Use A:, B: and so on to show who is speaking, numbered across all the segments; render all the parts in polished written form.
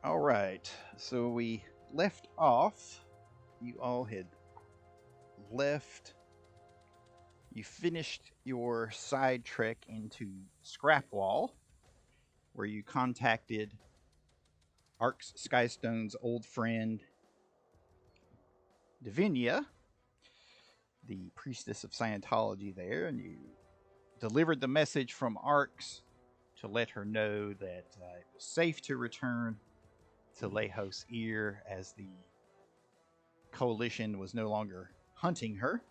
A: All right. So we left off. You all had left. You finished your side trek into Scrapwall, where you contacted Arx Skystone's old friend Divinia, the priestess of Scientology there, and you delivered the message from Arx to let her know that it was safe to return to Lehos Ear as the coalition was no longer hunting her.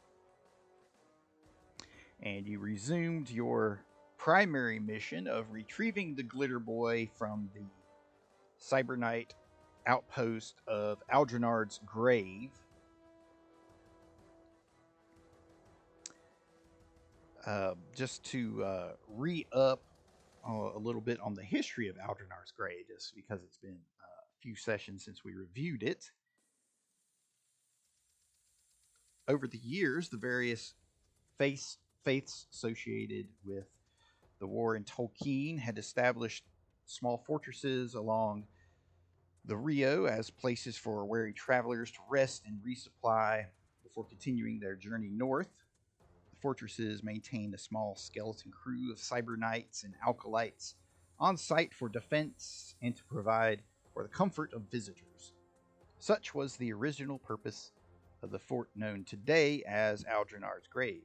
A: And you resumed your primary mission of retrieving the Glitterboy from the Cyberknight outpost of Aldronard's grave. Just to re-up a little bit on the history of Aldronard's grave, just because it's been a few sessions since we reviewed it. Over the years, the various faiths associated with the war in Tolkien had established small fortresses along the Rio as places for weary travelers to rest and resupply before continuing their journey north. The fortresses maintained a small skeleton crew of cyber knights and alkalites on site for defense and to provide for the comfort of visitors. Such was the original purpose of the fort known today as Aldronard's grave.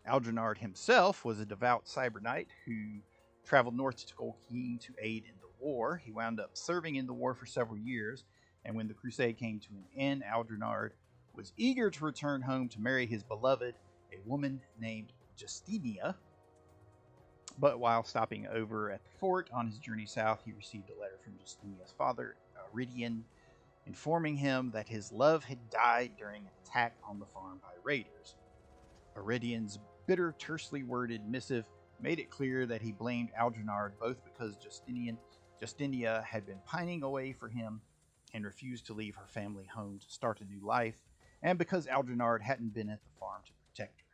A: Aldronard himself was a devout cyber knight who traveled north to Tolkien to aid in the war. He wound up serving in the war for several years, and when the crusade came to an end, Aldronard was eager to return home to marry his beloved, a woman named Justinia. But while stopping over at the fort on his journey south, he received a letter from Justinia's father, Iridian, informing him that his love had died during an attack on the farm by raiders. Iridian's bitter, tersely worded missive made it clear that he blamed Aldronard both because Justinia had been pining away for him and refused to leave her family home to start a new life, and because Aldronard hadn't been at the farm to protect her.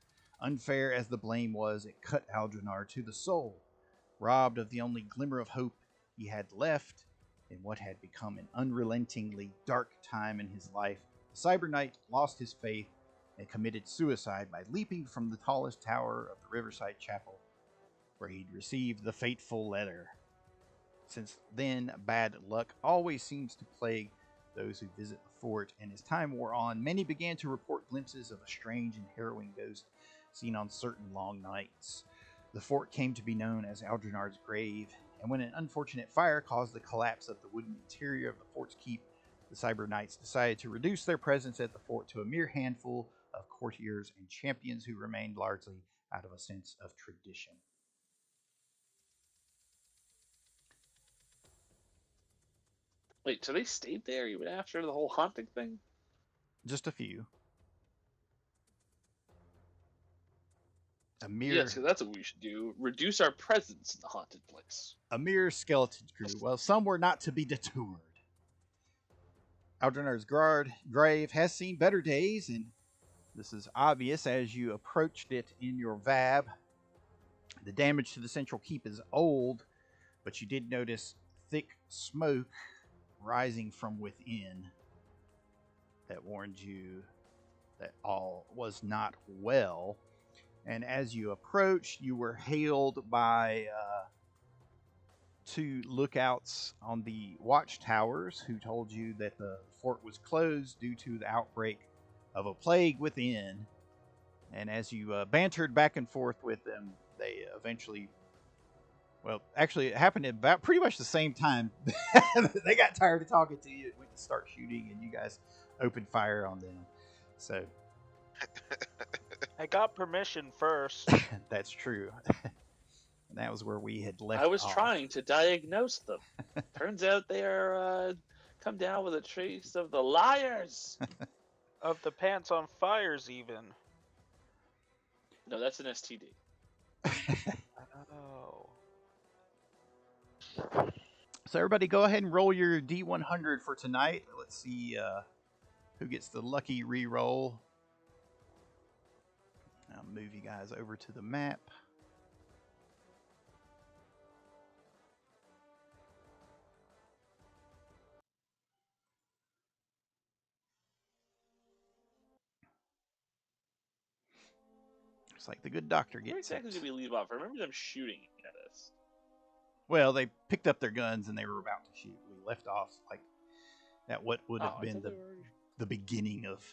A: Unfair as the blame was, it cut Aldronard to the soul. Robbed of the only glimmer of hope he had left in what had become an unrelentingly dark time in his life, the Cyber Knight lost his faith and committed suicide by leaping from the tallest tower of the Riverside Chapel, where he'd received the fateful letter. Since then, bad luck always seems to plague those who visit the fort, and as time wore on, many began to report glimpses of a strange and harrowing ghost seen on certain long nights. The fort came to be known as Aldronard's grave, and when an unfortunate fire caused the collapse of the wooden interior of the fort's keep, the Cyber Knights decided to reduce their presence at the fort to a mere handful of courtiers and champions who remained largely out of a sense of tradition.
B: Wait, so they stayed there even after the whole haunting thing?
A: Just a few. A
B: Yes,
A: mere
B: because that's what we should do. Reduce our presence in the haunted place.
A: a mere skeleton crew. Well, some were not to be deterred. Aldronard's grave has seen better days, and this is obvious as you approached it in your VAB. The damage to the central keep is old, but you did notice thick smoke rising from within that warned you that all was not well. And as you approached, you were hailed by two lookouts on the watchtowers who told you that the fort was closed due to the outbreak of a plague within. And as you bantered back and forth with them, they eventually, well, actually, it happened at about pretty much the same time. They got tired of talking to you and went to start shooting, and you guys opened fire on them. So
C: I got permission first.
A: that's true. And that was where we had left
B: I was
A: off.
B: trying to diagnose them. Turns out they are come down with a trace of the liars.
C: Of the pants on fires, even.
B: No, that's an STD.
C: Oh.
A: So everybody go ahead and roll your D100 for tonight. Let's see who gets the lucky re-roll. I'll move you guys over to the map. It's like the good doctor
B: Where
A: gets
B: exactly
A: it.
B: did we leave off? I remember them shooting at us.
A: Well, they picked up their guns and they were about to shoot. We left off like at what would have been the beginning of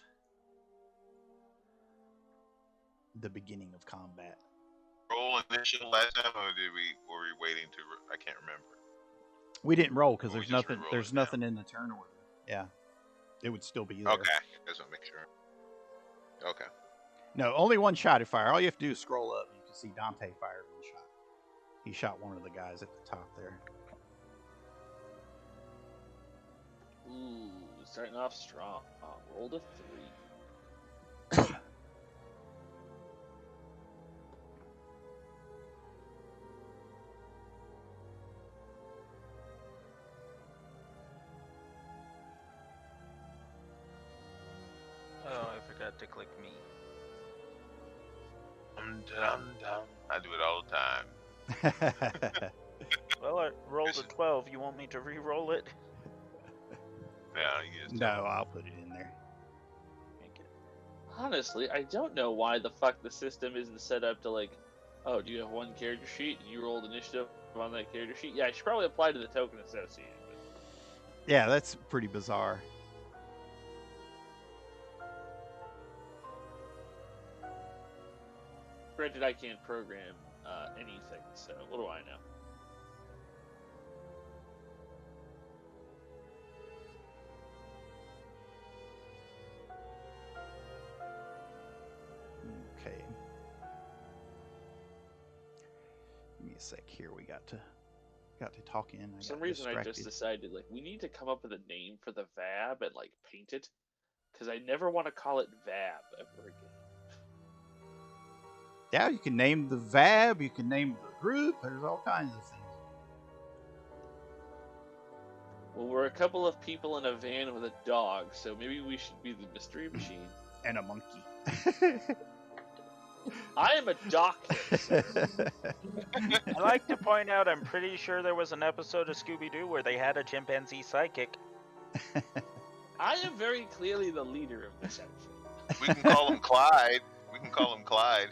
A: combat.
D: Roll initial last time, or were we waiting to? I can't remember.
A: We didn't roll because
D: Or we
A: there's
D: just
A: nothing.
D: re-rolled
A: There's
D: it now?
A: nothing in the turn order. Yeah, it would still be there.
D: Okay, just want to make sure. Okay.
A: No, only one shot to fire. All you have to do is scroll up. You can see Dante fired one shot. He shot one of the guys at the top there.
B: Ooh, starting off strong. Rolled a 3.
C: Oh, I forgot to click me.
D: I do it all the time.
C: Well, I rolled a 12. You want me to re-roll it?
D: Yeah, you just
A: No, I'll put it in there.
C: Make it.
B: Honestly, I don't know why the fuck the system isn't set up to like, oh, do you have one character sheet and you rolled initiative on that character sheet? Yeah, I should probably apply to the token associated.
A: Yeah, that's pretty bizarre.
B: Granted, I can't program anything, so what do I know?
A: Okay. Give me a sec here. We got to talking.
B: For some reason, I just decided like we need to come up with a name for the VAB and like paint it, because I never want to call it VAB ever again.
A: Yeah, you can name the VAB. You can name the group. There's all kinds of things.
B: Well, we're a couple of people in a van with a dog, so maybe we should be the mystery machine.
A: And a monkey.
B: I am a doctor, sir.
C: I like to point out I'm pretty sure there was an episode of Scooby-Doo where they had a chimpanzee psychic.
B: I am very clearly the leader of this outfit.
D: We can call him Clyde.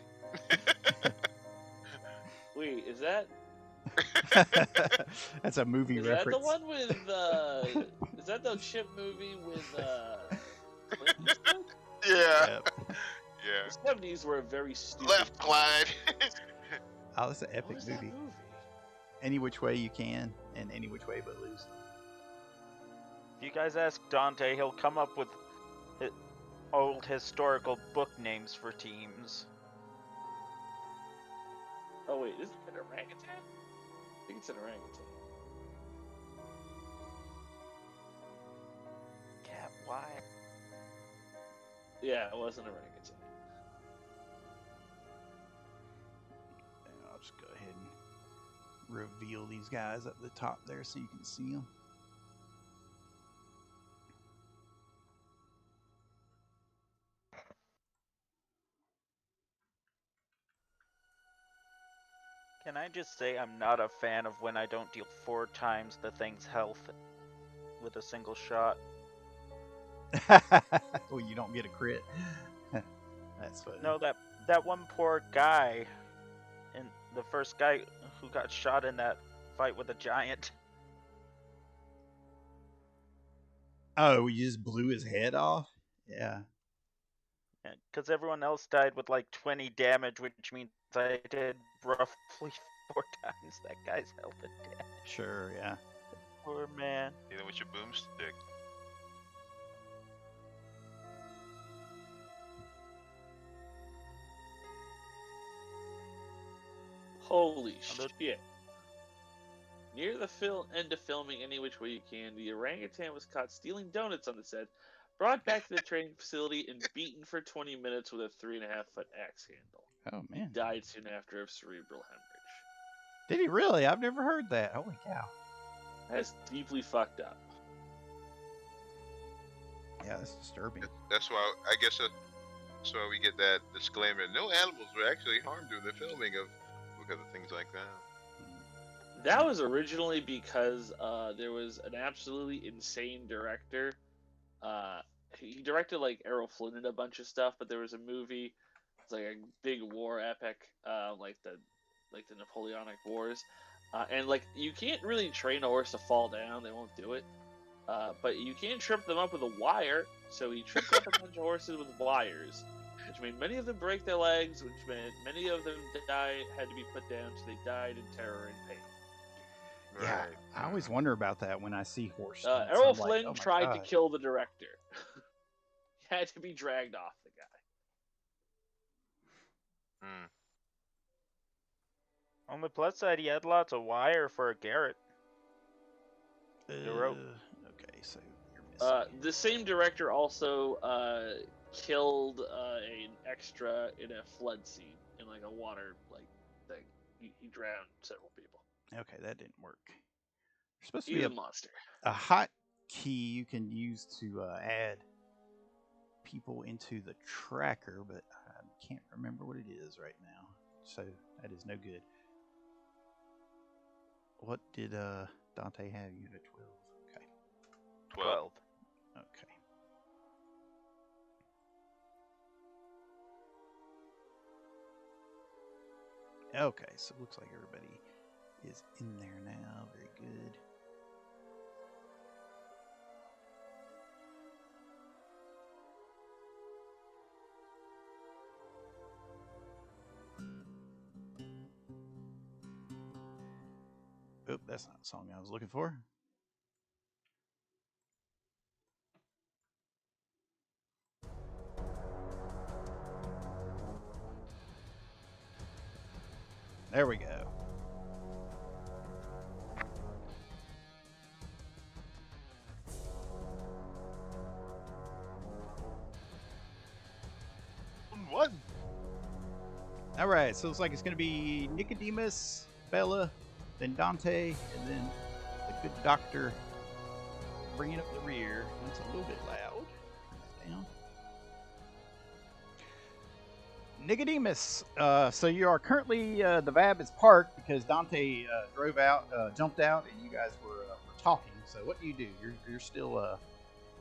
B: Wait, is that
A: That's a movie
B: is
A: reference.
B: that the one with is that the chip movie with Clint Eastwood?
D: Yeah.
A: Yep.
D: Yeah.
B: The 70s were a very stupid
D: Left, Clyde.
A: Oh, that's an
B: What
A: epic
B: was that
A: movie.
B: movie?
A: Any which way you can, and any which way but lose.
C: If you guys ask Dante, he'll come up with old historical book names for teams.
B: Oh wait, isn't it an orangutan? I think it's an orangutan.
C: Cat, why?
B: Yeah, it was an orangutan.
A: And I'll just go ahead and reveal these guys up the top there so you can see them.
C: Can I just say I'm not a fan of when I don't deal 4 times the thing's health with a single shot?
A: Well, you don't get a crit. That's funny.
C: No, that one poor guy, and the first guy who got shot in that fight with a giant.
A: Oh, you just blew his head off? Yeah.
C: Because everyone else died with like 20 damage, which means I did roughly 4 times that guy's health and damage.
A: Sure, yeah.
C: Poor man.
D: Hit him with your boomstick.
B: Holy shit. Near the end of filming Any Which Way You Can, the orangutan was caught stealing donuts on the set, brought back to the training facility, and beaten for 20 minutes with a 3.5-foot axe handle.
A: Oh, man.
B: He died soon after of cerebral hemorrhage.
A: Did he really? I've never heard that. Holy cow.
B: That's deeply fucked up.
A: Yeah, that's disturbing.
D: That's why I guess that's why we get that disclaimer. No animals were actually harmed during the filming because of things like that.
B: That was originally because there was an absolutely insane director. He directed like Errol Flynn and a bunch of stuff, but there was a movie It's like a big war epic, like the Napoleonic Wars, and like you can't really train a horse to fall down; they won't do it. But you can trip them up with a wire. So he tripped up a bunch of horses with wires, which made many of them break their legs, which meant many of them had to be put down, so they died in terror and pain.
A: Yeah,
D: Right.
A: I always wonder about that when I see horse stunts.
B: Errol
A: I'm like,
B: Flynn
A: oh my
B: tried to
A: God.
B: kill the director. He had to be dragged off the guy.
D: Hmm.
C: On the plus side, he had lots of wire for a Garrett. rope.
A: Okay, so you're missing.
B: The same director also killed an extra in a flood scene in like a water thing. He drowned several people.
A: Okay, that didn't work. There's supposed to
B: He's
A: be
B: a monster.
A: a hot key you can use to add people into the tracker, but I can't remember what it is right now. So that is no good. What did Dante have? You had a 12. Okay.
D: 12.
A: Okay. Okay, so it looks like everybody is in there now. Very good. Oop, that's not the song I was looking for. There we go.
D: What?
A: All right, so it's like it's going to be Nicodemus, Bella, then Dante, and then the good doctor bringing up the rear. It's a little bit loud. Turn that down. Nicodemus, so you are currently, the VAB is parked because Dante jumped out, and you guys were talking. So what do? You're still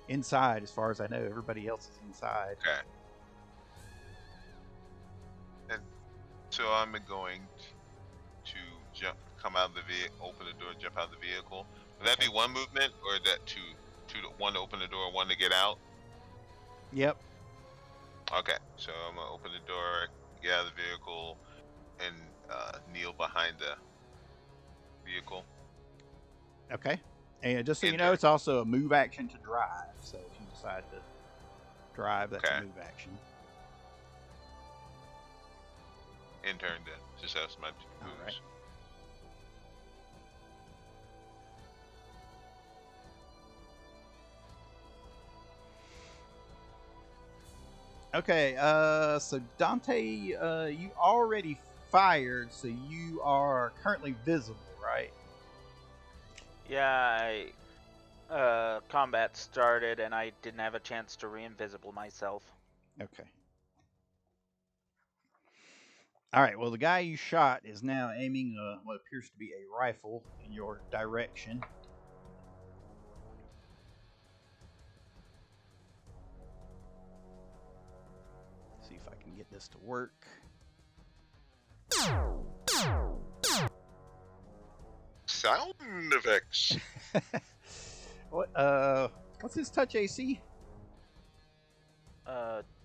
A: inside, as far as I know. Everybody else is inside.
D: Okay. And so I'm going to come out of the vehicle, open the door, jump out of the vehicle. Would that be one movement, or is that one to open the door, one to get out?
A: Yep.
D: Okay, so I'm gonna open the door, get out of the vehicle, and kneel behind the vehicle.
A: Okay. And just so you know,
D: Enter.
A: it's also a move action to drive. So if you decide to drive, that's
D: Okay.
A: a move action.
D: In turn, then. Just that's my moves.
A: All right. Okay, so Dante, you already fired, so you are currently visible, right?
C: Yeah, combat started and I didn't have a chance to re-invisible myself.
A: Okay. All right, well, the guy you shot is now aiming what appears to be a rifle in your direction. See if I can get this to work.
D: Sound effects.
A: What's his touch AC?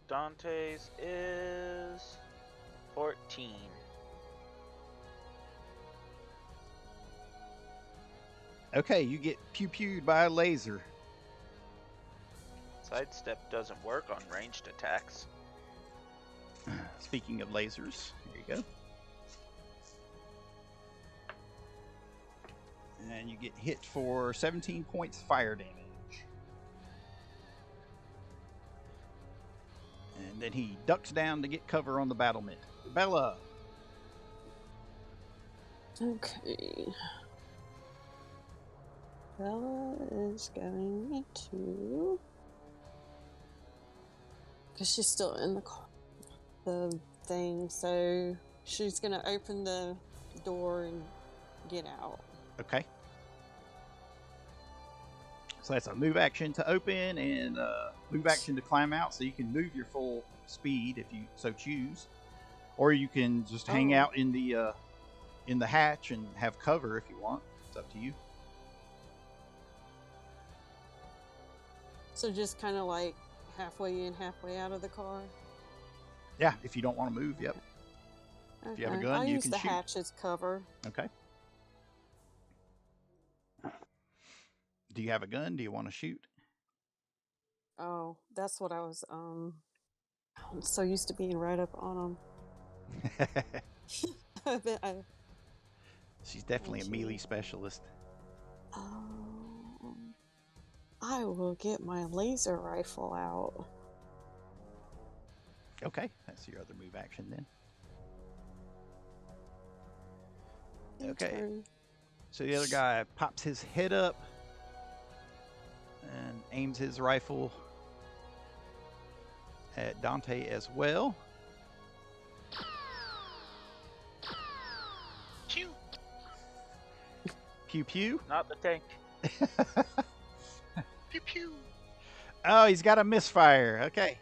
C: Dante's is 14.
A: Okay, you get pew-pewed by a laser.
C: Sidestep doesn't work on ranged attacks.
A: Speaking of lasers, here you go. And you get hit for 17 points fire damage. And then he ducks down to get cover on the battlement. Bella.
E: Okay. Bella is going to... Because she's still in the thing, so she's going to open the door and get out.
A: Okay. So that's a move action to open and move action to climb out. So you can move your full speed if you so choose, or you can just hang out in the hatch and have cover if you want. It's up to you.
E: So just kind of like halfway in, halfway out of the car.
A: Yeah, if you don't want to move, yep.
E: Okay.
A: If you have a gun,
E: I'll
A: you
E: use
A: can
E: the
A: shoot.
E: hatch as cover.
A: Okay. Do you have a gun? Do you want to shoot?
E: Oh, that's what I was. I'm so used to being right up on them.
A: She's definitely a melee specialist.
E: I will get my laser rifle out.
A: Okay, that's your other move action then. Okay. So the other guy pops his head up and aims his rifle at Dante as well.
D: Pew.
A: Pew pew.
C: Not the tank.
D: Pew pew.
A: Oh, he's got a misfire. Okay.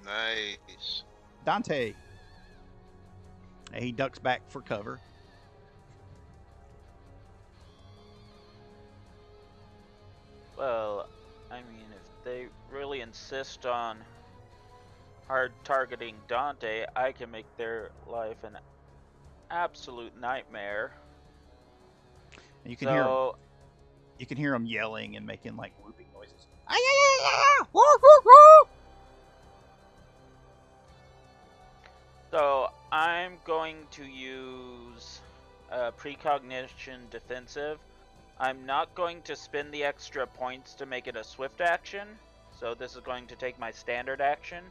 D: Nice.
A: Dante. He ducks back for cover.
C: Well, I mean, if they really insist on hard targeting Dante, I can make their life an absolute nightmare.
A: And you can hear him. You can hear him yelling and making like whooping noises.
C: So I'm going to use precognition defensive. I'm not going to spend the extra points to make it a swift action, so this is going to take my standard action.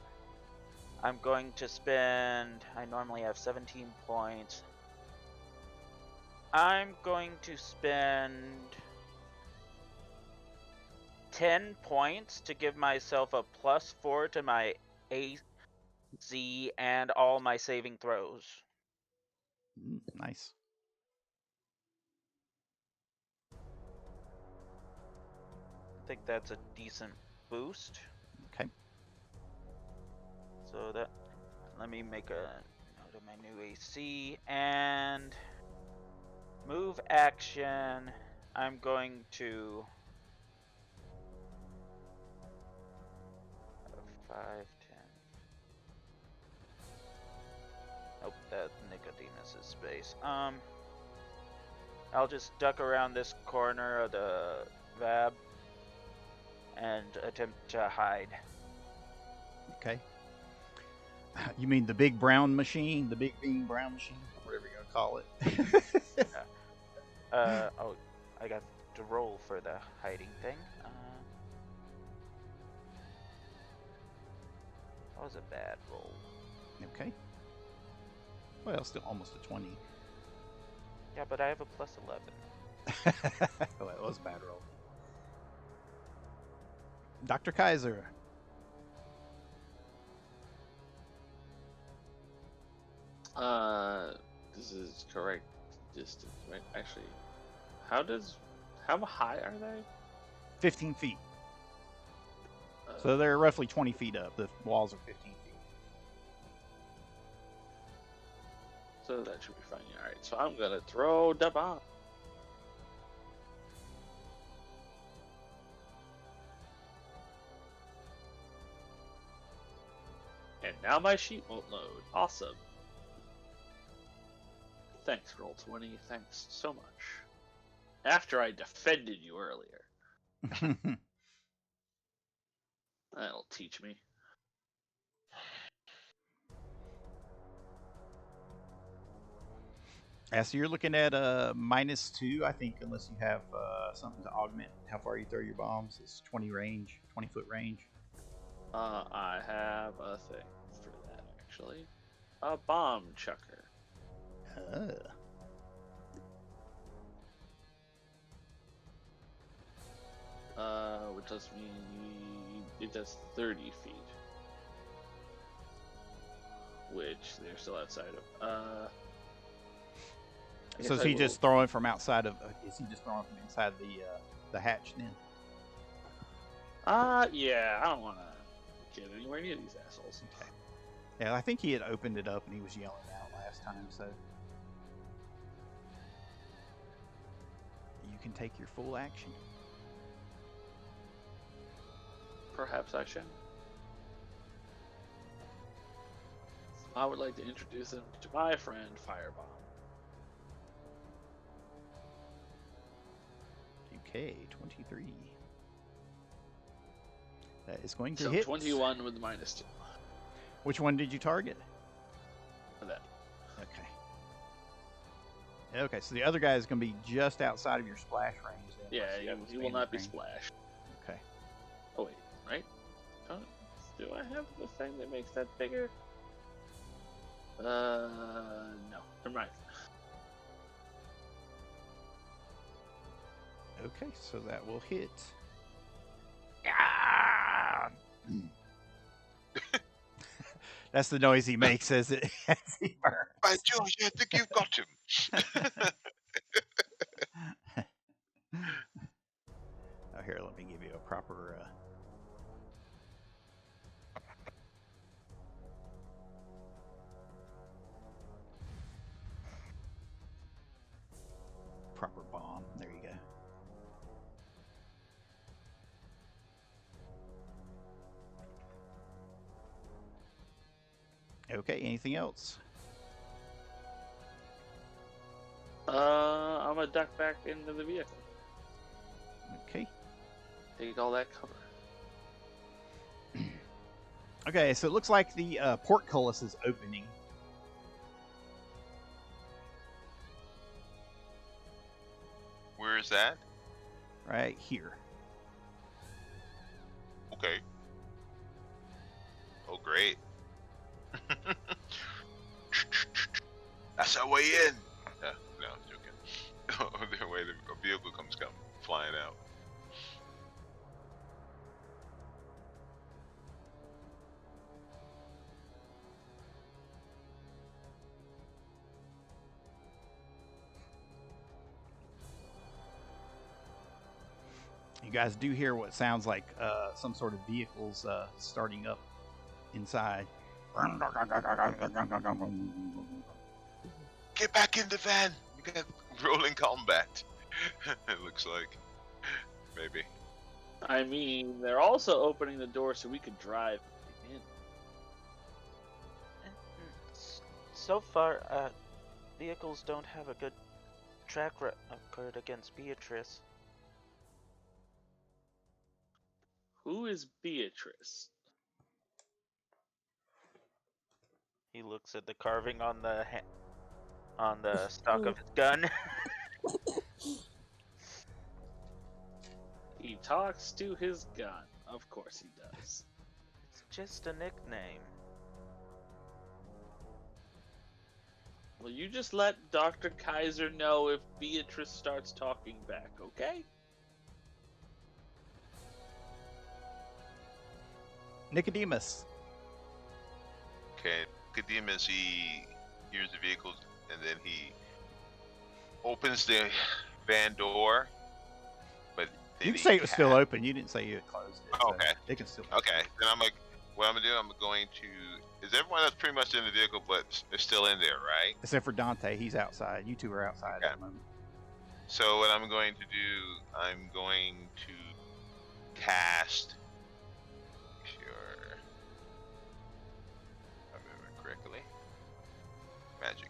C: I'm going to spend, I normally have 17 points. I'm going to spend 10 points to give myself a +4 to my AC and all my saving throws.
A: Nice.
C: I think that's a decent boost.
A: Okay.
C: So that, let me make a note of my new AC and move action. I'm going to 5, 10. Oh, that Nicodemus is space. I'll just duck around this corner of the VAB and attempt to hide.
A: Okay. You mean the big brown machine? The big bean brown machine? Whatever you're going to call it.
C: Oh, I got to roll for the hiding thing. That was a bad roll.
A: Okay. Well, still almost a 20.
C: Yeah, but I have a +11.
A: Well, it was a bad roll. Dr. Kaiser.
B: This is correct distance, right? Actually, how high are they?
A: 15 feet. So they're roughly 20 feet up. The walls are 15 feet.
B: So that should be fine. All right. So I'm gonna throw the bomb. And now my sheet won't load. Awesome. Thanks, Roll20. Thanks so much. After I defended you earlier. That'll teach me.
A: Yeah, so you're looking at a -2, I think, unless you have something to augment how far you throw your bombs. It's 20 foot range.
B: I have a thing for that, actually. A bomb chucker. Which lets me... It does 30 feet. Which they're still outside of.
A: So is he just throwing from outside of? Is he just throwing from inside the hatch then?
B: Yeah, I don't want to get anywhere near these assholes.
A: Okay. Yeah, I think he had opened it up and he was yelling out last time, so you can take your full action.
B: Perhaps I shall. I would like to introduce him to my friend Firebomb.
A: Okay, 23. That is going to
B: So
A: hit.
B: 21 with -2.
A: Which one did you target?
B: For that.
A: Okay. Okay, so the other guy is going to be just outside of your splash range. Then,
B: Yeah, he will not be
A: range.
B: splashed.
A: Okay.
B: Oh wait, right? Do I have the thing that makes that bigger? No. Never mind.
A: Okay, so that will hit. Ah! That's the noise he makes as he burns.
D: By George, I think you've got him.
A: Oh, here, let me give you a proper. Proper bomb. There you go. Okay, anything else?
B: I'm gonna duck back into the vehicle.
A: Okay.
B: Take all that cover.
A: Okay, so it looks like the portcullis is opening.
D: Where is that?
A: Right here.
D: Okay. Oh, great. That's our way in. No, I'm joking. The way the vehicle comes flying out.
A: You guys do hear what sounds like some sort of vehicles starting up inside.
D: Get back in the van. We got rolling combat. It looks like. Maybe.
B: I mean, they're also opening the door so we could drive in.
C: So far, vehicles don't have a good track record against Beatrice.
B: Who is Beatrice?
C: He looks at the carving on the stock of his gun.
B: He talks to his gun. Of course he does.
C: It's just a nickname.
B: Well, you just let Dr. Kaiser know if Beatrice starts talking back, okay?
A: Nicodemus.
D: Okay, Nicodemus, he hears the vehicles and then he opens the van door. But then
A: You can say it was still open. You didn't say you had closed it.
D: Oh,
A: so
D: okay.
A: It can still.
D: Okay, then I'm like, what I'm gonna do? I'm going to. Is everyone else pretty much in the vehicle, but they're still in there, right?
A: Except for Dante, he's outside. You two are outside
D: Okay.
A: at the moment.
D: So what I'm going to do, I'm going to cast. Sure. If I remember correctly. Magic.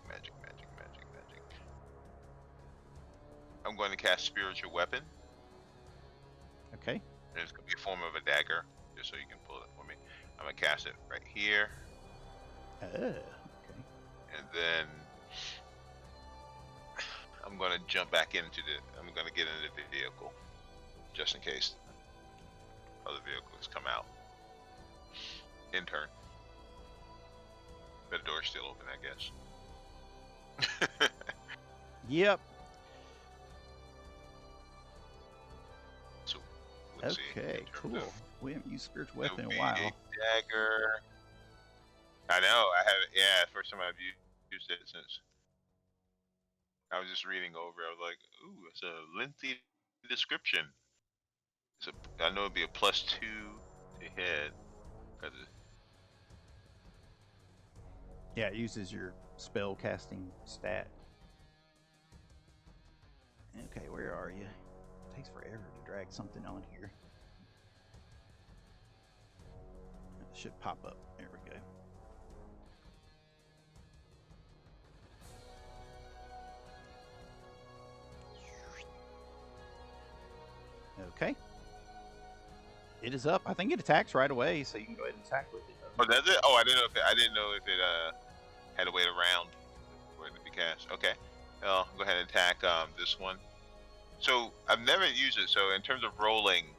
D: I'm going to cast Spiritual Weapon.
A: Okay.
D: And it's going to be a form of a dagger, just so you can pull it for me. I'm going to cast it right here.
A: Okay.
D: And then I'm going to jump back into I'm going to get into the vehicle, just in case other vehicles come out. In turn. The door's still open, I guess.
A: Yep.
D: So, let's see.
A: Okay.
D: In terms
A: Cool.
D: of-
A: We haven't used spiritual
D: It
A: weapon
D: would
A: in
D: be
A: a while.
D: a dagger. I know. I have. Yeah, first time I've used it since. I was just reading over. I was like, "Ooh, it's a lengthy description." So I know it'd be a +2 to hit. 'Cause
A: Yeah, it uses your spell casting stat. Okay, where are you? It takes forever to drag something on here. It should pop up. There we go. Okay. It is up. I think it attacks right away, so you can go ahead and attack with it.
D: Oh, does it? Oh, I didn't know if it had to wait around for it to be cast. Okay. I'll go ahead and attack this one. So I've never used it. So in terms of rolling,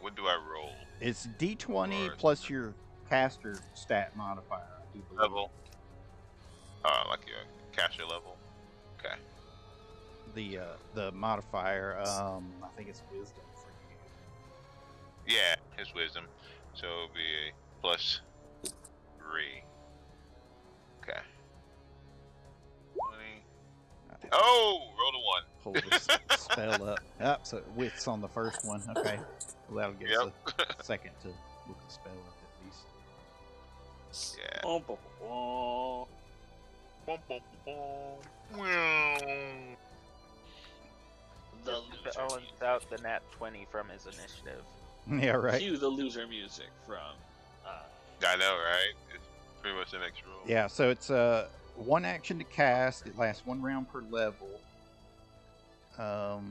D: what do I roll?
A: It's D20 plus your caster stat modifier. I do believe.
D: Level. Like your caster level. Okay.
A: The modifier, I think it's wisdom for you.
D: Yeah, his wisdom. So it'll be a +3. Okay. 20. Oh, roll a 1.
A: Pull this spell up. Yep, so with's on the first one. Okay. Well, that'll give us a second to look the spell up at least.
D: Yeah.
B: Bum, bum, bum.
D: Bum, bum, bum.
B: The
C: Just
B: loser
C: balance out the nat 20 from his initiative.
A: Yeah, right.
B: Cue the loser music from.
D: I know, right? It's pretty much the next roll.
A: Yeah, so it's one action to cast. It lasts 1 round per level. So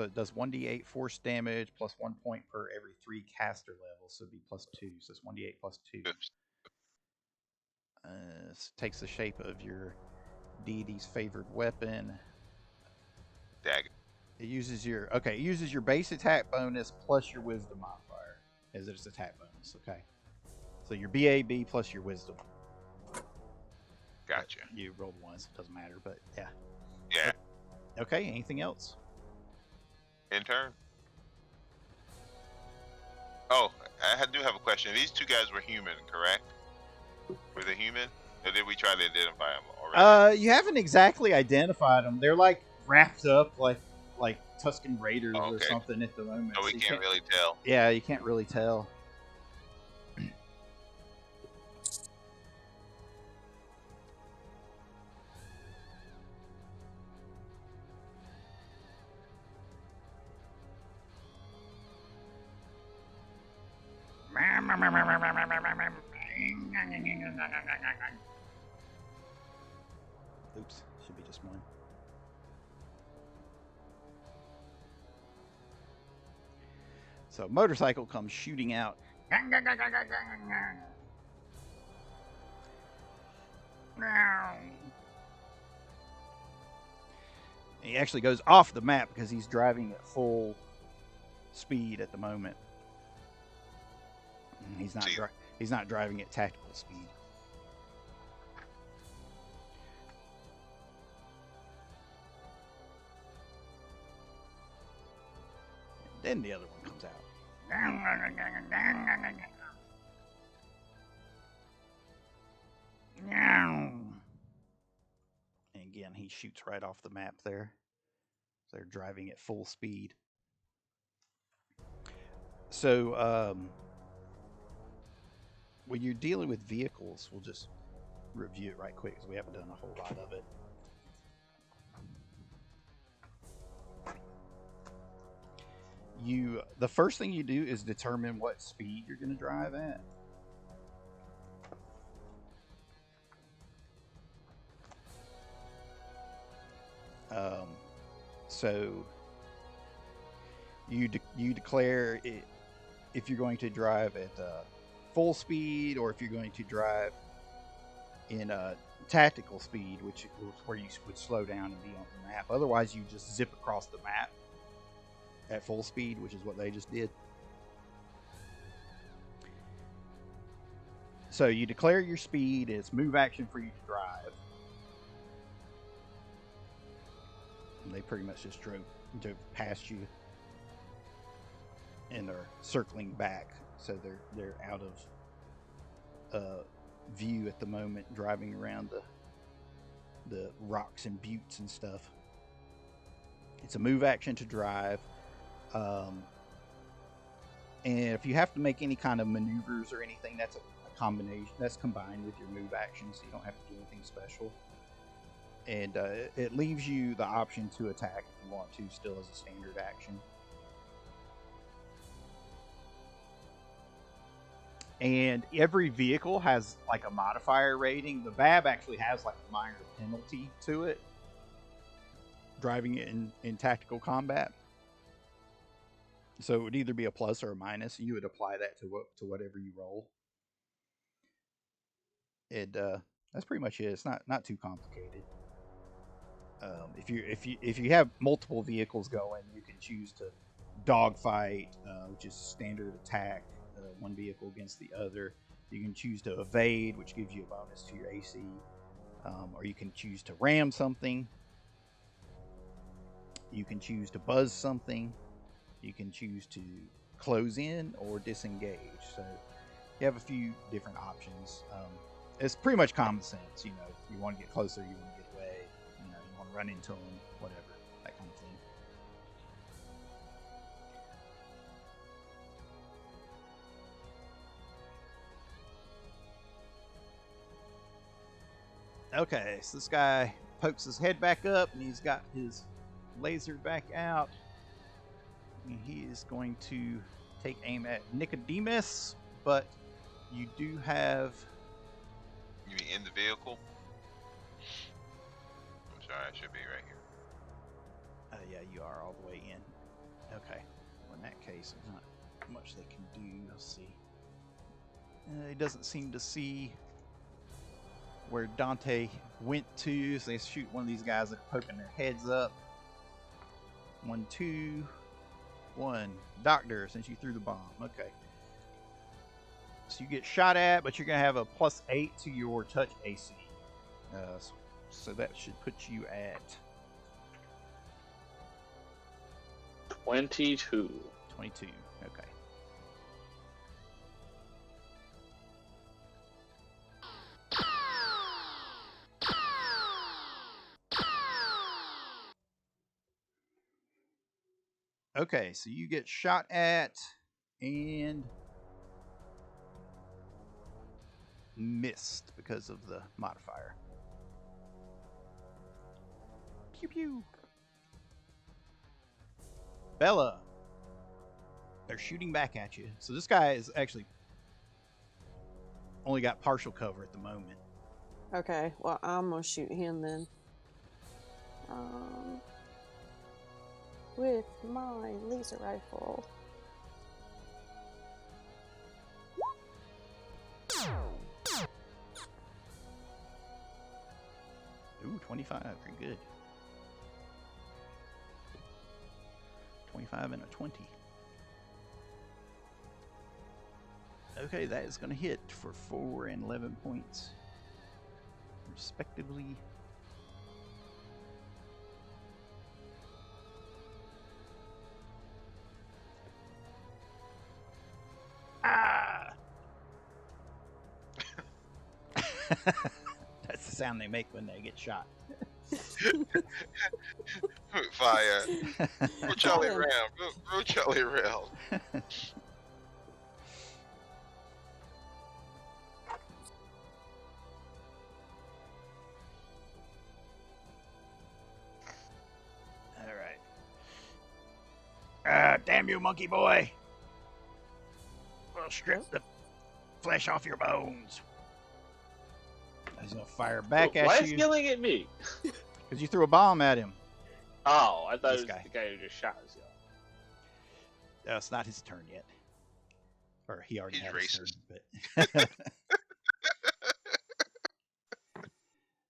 A: it does 1d8 force damage plus 1 point per every 3 caster levels. So it'd be +2. So it's 1d8 plus 2. Takes the shape of your deity's favored weapon.
D: Dagger.
A: It uses your base attack bonus plus your wisdom modifier as its attack bonus. Okay. So your BAB plus your wisdom.
D: Gotcha.
A: You rolled once, it doesn't matter, but yeah.
D: Yeah.
A: Okay, anything else?
D: In turn. Oh, I do have a question. These two guys were human, correct? Were they human? Or did we try to identify them already?
A: You haven't exactly identified them. They're like wrapped up like Tuscan Raiders or something at the moment.
D: So we can't really tell.
A: Yeah, you can't really tell. Oops, should be just one. So motorcycle comes shooting out. He actually goes off the map because he's driving at full speed at the moment. He's not driving at tactical speed. Then the other one comes out. And again, he shoots right off the map there. They're driving at full speed. So, when you're dealing with vehicles, we'll just review it right quick because we haven't done a whole lot of it. The first thing you do is determine what speed you're going to drive at. So you declare it, if you're going to drive at full speed or if you're going to drive in tactical speed, which is where you would slow down and be on the map. Otherwise, you just zip across the map at full speed, which is what they just did. So you declare your speed. It's move action for you to drive. And they pretty much just drove past you, and they're circling back, so they're out of view at the moment, driving around the rocks and buttes and stuff. It's a move action to drive. And if you have to make any kind of maneuvers or anything, that's a combination. That's combined with your move action, so you don't have to do anything special. And it leaves you the option to attack if you want to, still as a standard action. And every vehicle has like a modifier rating. The VAB actually has like a minor penalty to it, driving it in tactical combat. So it would either be a plus or a minus, and you would apply that to whatever you roll. And that's pretty much it. It's not too complicated. If you have multiple vehicles going, you can choose to dogfight, which is standard attack, one vehicle against the other. You can choose to evade, which gives you a bonus to your AC, or you can choose to ram something. You can choose to buzz something. You can choose to close in or disengage. So you have a few different options. It's pretty much common sense. You want to get closer, you want to get away, you want to run into them, whatever, that kind of thing. Okay, so this guy pokes his head back up, and he's got his laser back out. And he is going to take aim at Nicodemus, but you do have...
D: You mean in the vehicle? I'm sorry, I should be right here.
A: Yeah, you are all the way in. Okay. Well, in that case, there's not much they can do. Let's see. He doesn't seem to see where Dante went to, so they shoot one of these guys that are poking their heads up. 1, 2, 1. Doctor, since you threw the bomb. Okay. So you get shot at, but you're going to have a +8 to your touch AC. So that should put you at
B: 22.
A: 22. Okay. Okay, so you get shot at and missed because of the modifier. Pew pew. Bella. They're shooting back at you. So this guy is actually only got partial cover at the moment.
E: Okay, well, I'm gonna shoot him then. With my laser rifle.
A: Ooh, 25. Pretty good. 25 and a 20. Okay, that is going to hit for 4 and 11 points, respectively. Ah! That's the sound they make when they get shot.
D: Fire. Go Charlie round. Go Charlie round.
A: Alright. Damn you, monkey boy. We'll strip the flesh off your bones. He's gonna fire back at
B: Why
A: you.
B: is he yelling at me?
A: Because you threw a bomb at him.
B: Oh, I thought
A: This
B: it was
A: guy.
B: the guy who just shot us.
A: It's not his turn yet. Or he already
D: He's
A: had
D: racist.
A: his turn. But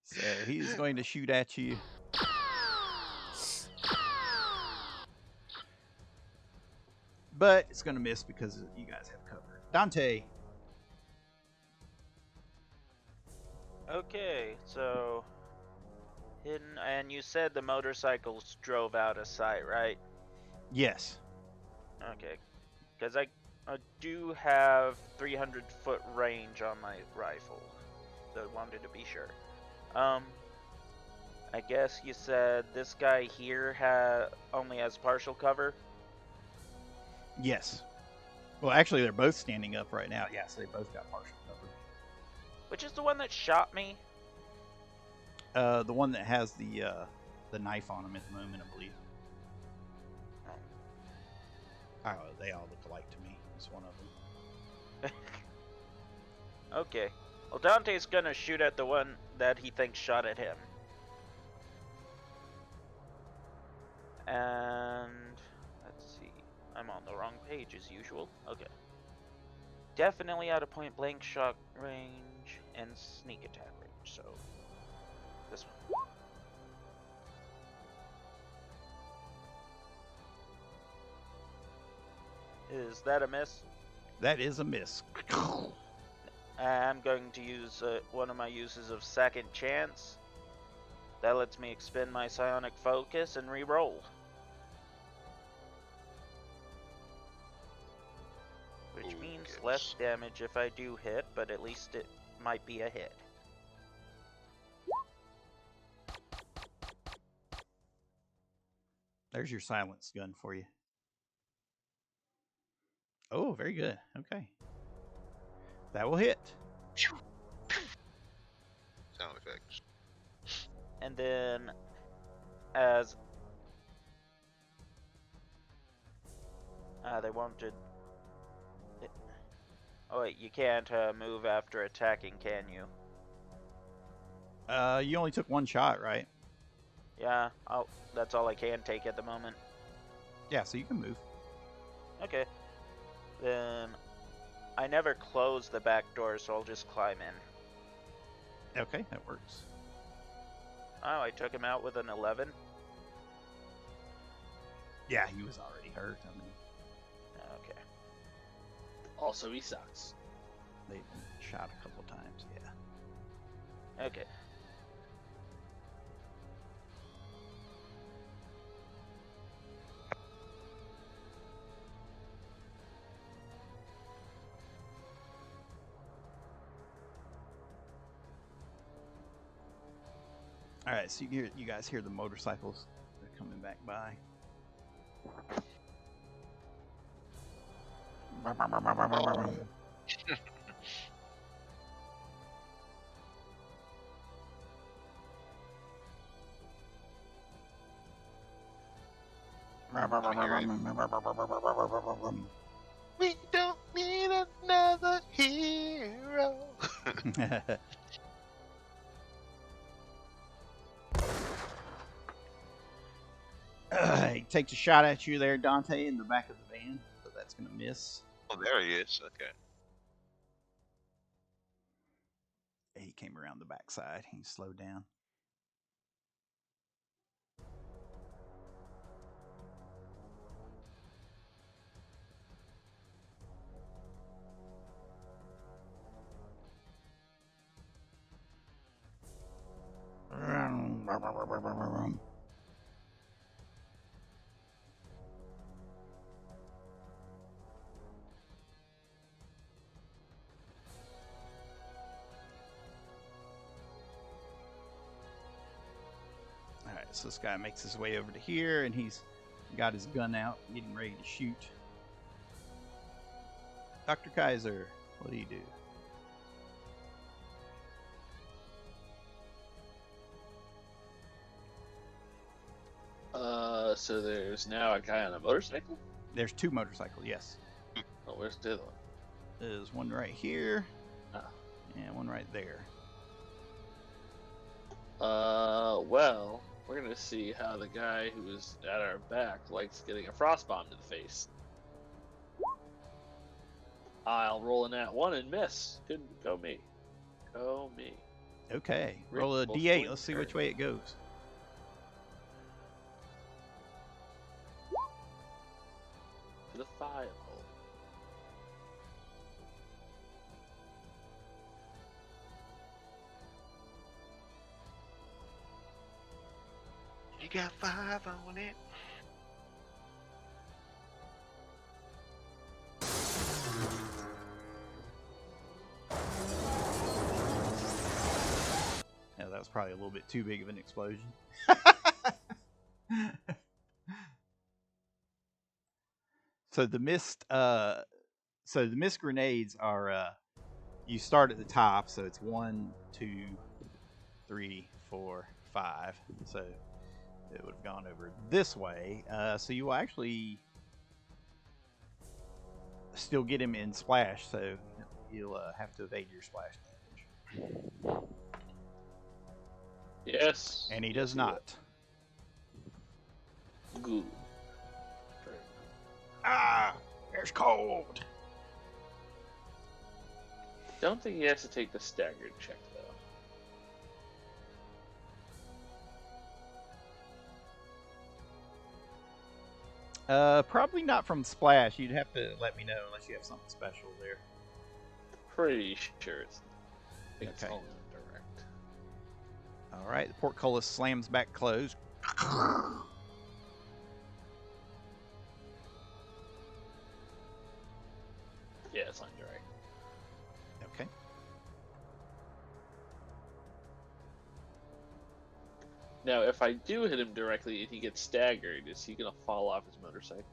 A: so he's going to shoot at you. But it's going to miss because you guys have cover. Dante.
C: Okay, so hidden, and you said the motorcycles drove out of sight, right?
A: Yes.
C: Okay, because I do have 300-foot range on my rifle, so I wanted to be sure. I guess you said this guy here only has partial cover.
A: Yes. Well, actually, they're both standing up right now. Yes, they both got partial cover.
C: Which is the one that shot me?
A: The one that has the knife on him at the moment, I believe. Oh, they all look alike to me. It's one of them.
C: Okay. Well, Dante's gonna shoot at the one that he thinks shot at him. And let's see. I'm on the wrong page as usual. Okay. Definitely out of point blank shot range and sneak attack range, so this one. Is that a miss?
A: That is a miss.
C: I'm going to use one of my uses of second chance. That lets me expend my psionic focus and re-roll. Which means less damage if I do hit, but at least it might be a hit.
A: There's your silence gun for you. Oh, very good. Okay. That will hit.
D: Sound effects.
C: And then, as... they wanted... Oh wait, you can't move after attacking, can you?
A: You only took one shot, right?
C: Yeah, that's all I can take at the moment.
A: Yeah, so you can move.
C: Okay. Then I never close the back door, so I'll just climb in.
A: Okay, that works.
C: Oh, I took him out with an 11.
A: Yeah, he was already hurt. I mean,
C: Okay.
B: Also, he sucks.
A: they've been shot a couple times. Yeah.
C: Okay.
A: All right, so you guys hear the motorcycles. They're coming back by.
D: We don't need another hero.
A: He takes a shot at you there, Dante, in the back of the van, but that's going to miss.
D: Oh, there he is. Okay.
A: He came around the backside. He slowed down. Alright, so this guy makes his way over to here, and he's got his gun out, getting ready to shoot. Dr. Kaiser, what do you do?
B: So there's now a guy on a motorcycle?
A: There's two motorcycles, yes.
B: Oh, where's the other one?
A: There's one right here,
B: Ah.
A: and one right there.
B: Well, we're gonna see how the guy who is at our back likes getting a frost bomb to the face. I'll roll in that one and miss. Good, go me. Go me.
A: Okay,
B: Rick
A: roll a
B: will
A: d8.
B: swing
A: Let's see
B: third.
A: which way it goes.
B: To the 5 hole.
D: You got 5 on it.
A: Yeah, that was probably a little bit too big of an explosion. So the mist grenades are you start at the top, so it's 1, 2, 3, 4, 5. So it would have gone over this way. So you will actually still get him in splash, so you'll have to evade your splash damage.
B: Yes.
A: And he does not.
B: Good.
A: Ah, it's cold.
B: Don't think he has to take the staggered check though.
A: Probably not from splash. You'd have to let me know unless you have something special there.
B: Pretty sure it's. I think it's
A: Okay.
B: only direct.
A: All right, the portcullis slams back closed.
B: Yeah, it's only direct.
A: Okay.
B: Now, if I do hit him directly and he gets staggered, is he gonna fall off his motorcycle?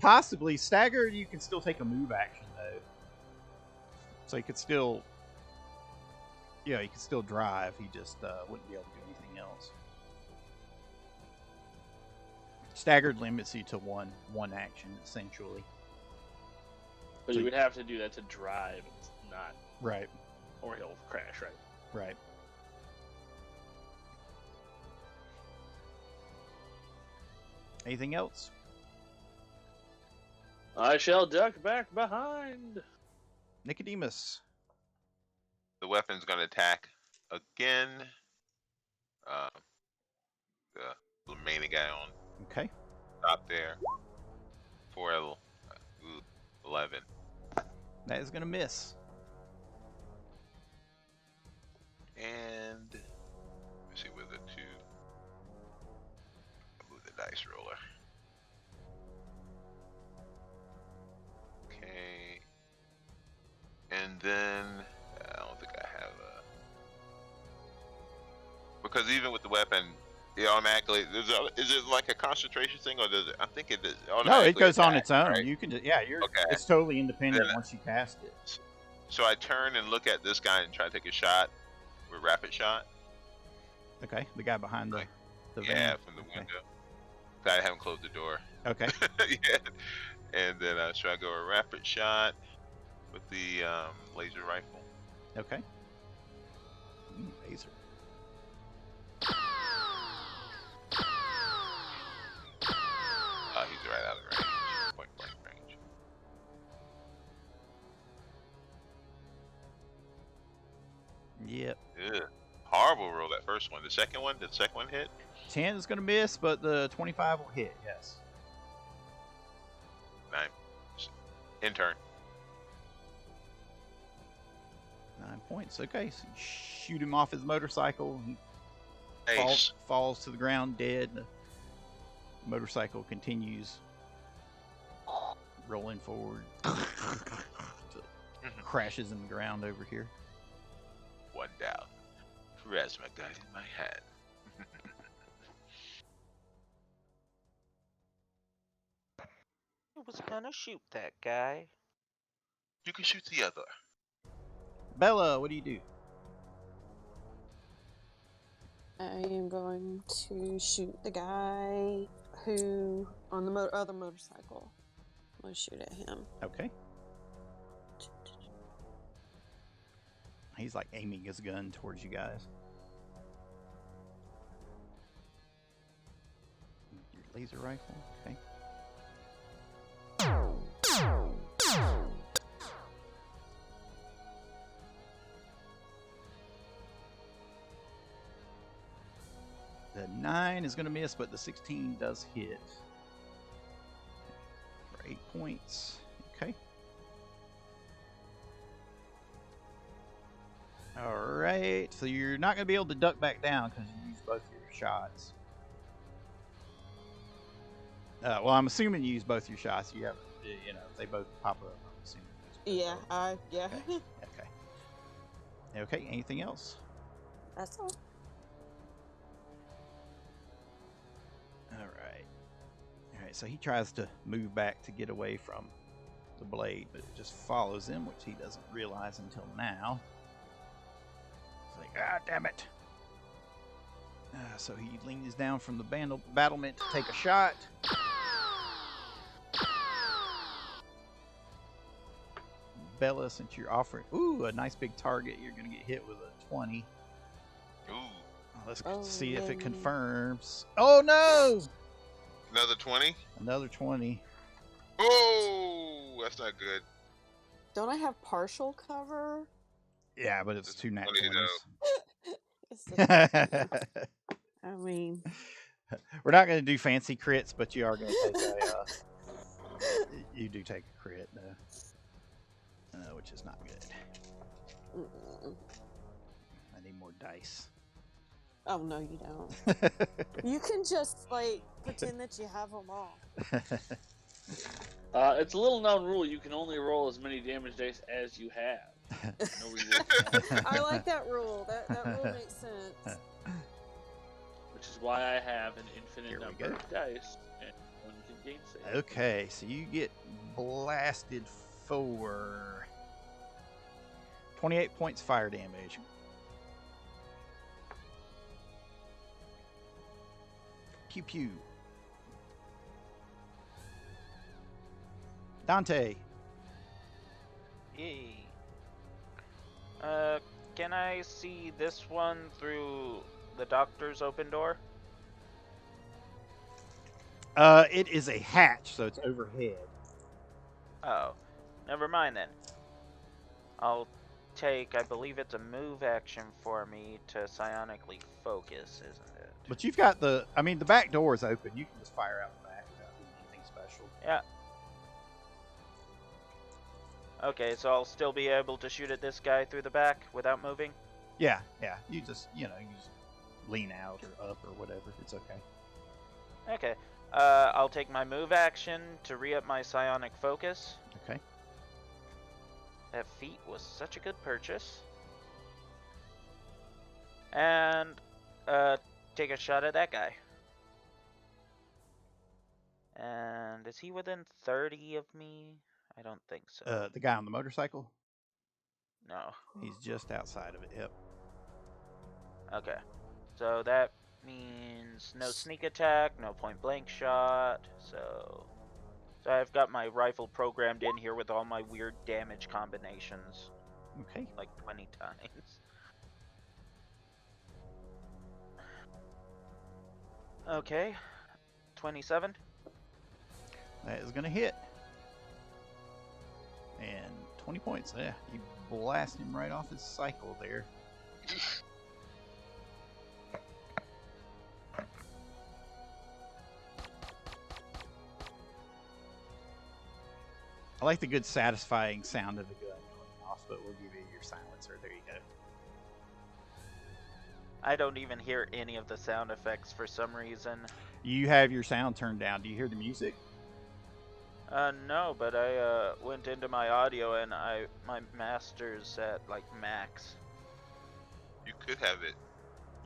A: Possibly. Staggered, you can still take a move action, though. So you could still... Yeah, he could still drive. He just wouldn't be able to do anything else. Staggered limits you to one action, essentially.
B: But
A: So
B: you would have to do that to drive, not...
A: Right.
B: Or he'll crash, right?
A: Right. Anything else?
B: I shall duck back behind.
A: Nicodemus.
D: The weapon's gonna attack again. The remaining guy on
A: Okay.
D: top there. 11.
A: That is going to miss.
D: And let's see with the 2. Move the dice roller. Okay. And then I don't think I have a, because even with the weapon, it automatically is it like a concentration thing, or does it? I think it is.
A: No, it goes on
D: attack,
A: its own.
D: right?
A: You can just, yeah, you're.
D: Okay.
A: It's totally independent
D: Then-
A: once you cast it.
D: So I turn and look at this guy and try to take a shot with rapid shot.
A: Okay, the guy behind the van.
D: Yeah, from the window. I haven't closed the door.
A: Okay.
D: Yeah. And then I try to go a rapid shot with the laser rifle.
A: Okay. Laser.
D: He's right out of range. Point blank range.
A: Yep.
D: Ugh. Horrible roll, that first one. Did the second one hit?
A: 10 is going to miss, but the 25 will hit. Yes.
D: 9. Intern.
A: 9 points. Okay, so you shoot him off his motorcycle. He
D: Ace.
A: falls to the ground dead. The motorcycle continues rolling forward. Crashes in the ground over here.
D: 1 down. Plasma gun in my hand.
C: I was gonna shoot that guy.
D: You can shoot the other.
A: Bella, what do you do?
E: I am going to shoot the guy who on the other motorcycle. I'm going to shoot at him.
A: Okay. He's like aiming his gun towards you guys. Your laser rifle, okay. The 9 is going to miss, but the 16 does hit. For 8 points. Okay. Alright, so you're not going to be able to duck back down because you used both your shots. Well, I'm assuming you used both your shots. You have, you know, if they both pop up, I'm assuming you used both.
E: Yeah.
A: Okay. Okay, anything else?
E: That's all.
A: Alright. Alright, Alright, so he tries to move back to get away from the blade, but it just follows him, which he doesn't realize until now. It's like, ah, damn it. So he leans down from the battlement to take a shot. Bella, since you're offering, a nice big target, you're going to get hit with a 20.
D: Ooh.
A: Let's see if it confirms. Oh no!
D: Another 20?
A: Another 20.
D: Oh, that's not good.
E: Don't I have partial cover?
A: Yeah, but it's 2 nat 20s.
E: I mean,
A: We're not going to do fancy crits, but you are going to take a. You do take a crit, which is not good. I need more dice.
E: oh no, you don't. You can just like pretend that you have them all.
B: It's a little known rule. You can only roll as many damage dice as you have. No reward.
E: I like that rule. That rule makes sense.
B: Which is why I have an infinite
A: Here we
B: number
A: go.
B: of dice, and one can gain save.
A: Okay, so you get blasted for 28 points fire damage. Pew pew. Dante.
C: Yay. Can I see this one through the doctor's open door?
A: It is a hatch, so it's overhead.
C: Oh, never mind then. I'll take, I believe it's a move action for me to psionically focus, isn't it?
A: But you've got the back door is open. You can just fire out the back without doing anything special.
C: Yeah. Okay, so I'll still be able to shoot at this guy through the back without moving?
A: Yeah. You just, you just lean out or up or whatever. It's okay.
C: Okay. I'll take my move action to re-up my psionic focus.
A: Okay.
C: That feat was such a good purchase. And, take a shot at that guy. And is he within 30 of me? I don't think so.
A: The guy on the motorcycle?
C: No.
A: He's just outside of it, yep.
C: Okay. So that means no sneak attack, no point blank shot, so I've got my rifle programmed in here with all my weird damage combinations.
A: Okay.
C: Like 20 times. Okay. 27.
A: That is going to hit. And 20 points. Yeah, you blast him right off his cycle there. I like the good satisfying sound of the gun going off, but we'll give you your silencer. There you go.
C: I don't even hear any of the sound effects for some reason.
A: You have your sound turned down. Do you hear the music?
C: No, but I went into my audio and my master's at like max.
D: You could have it.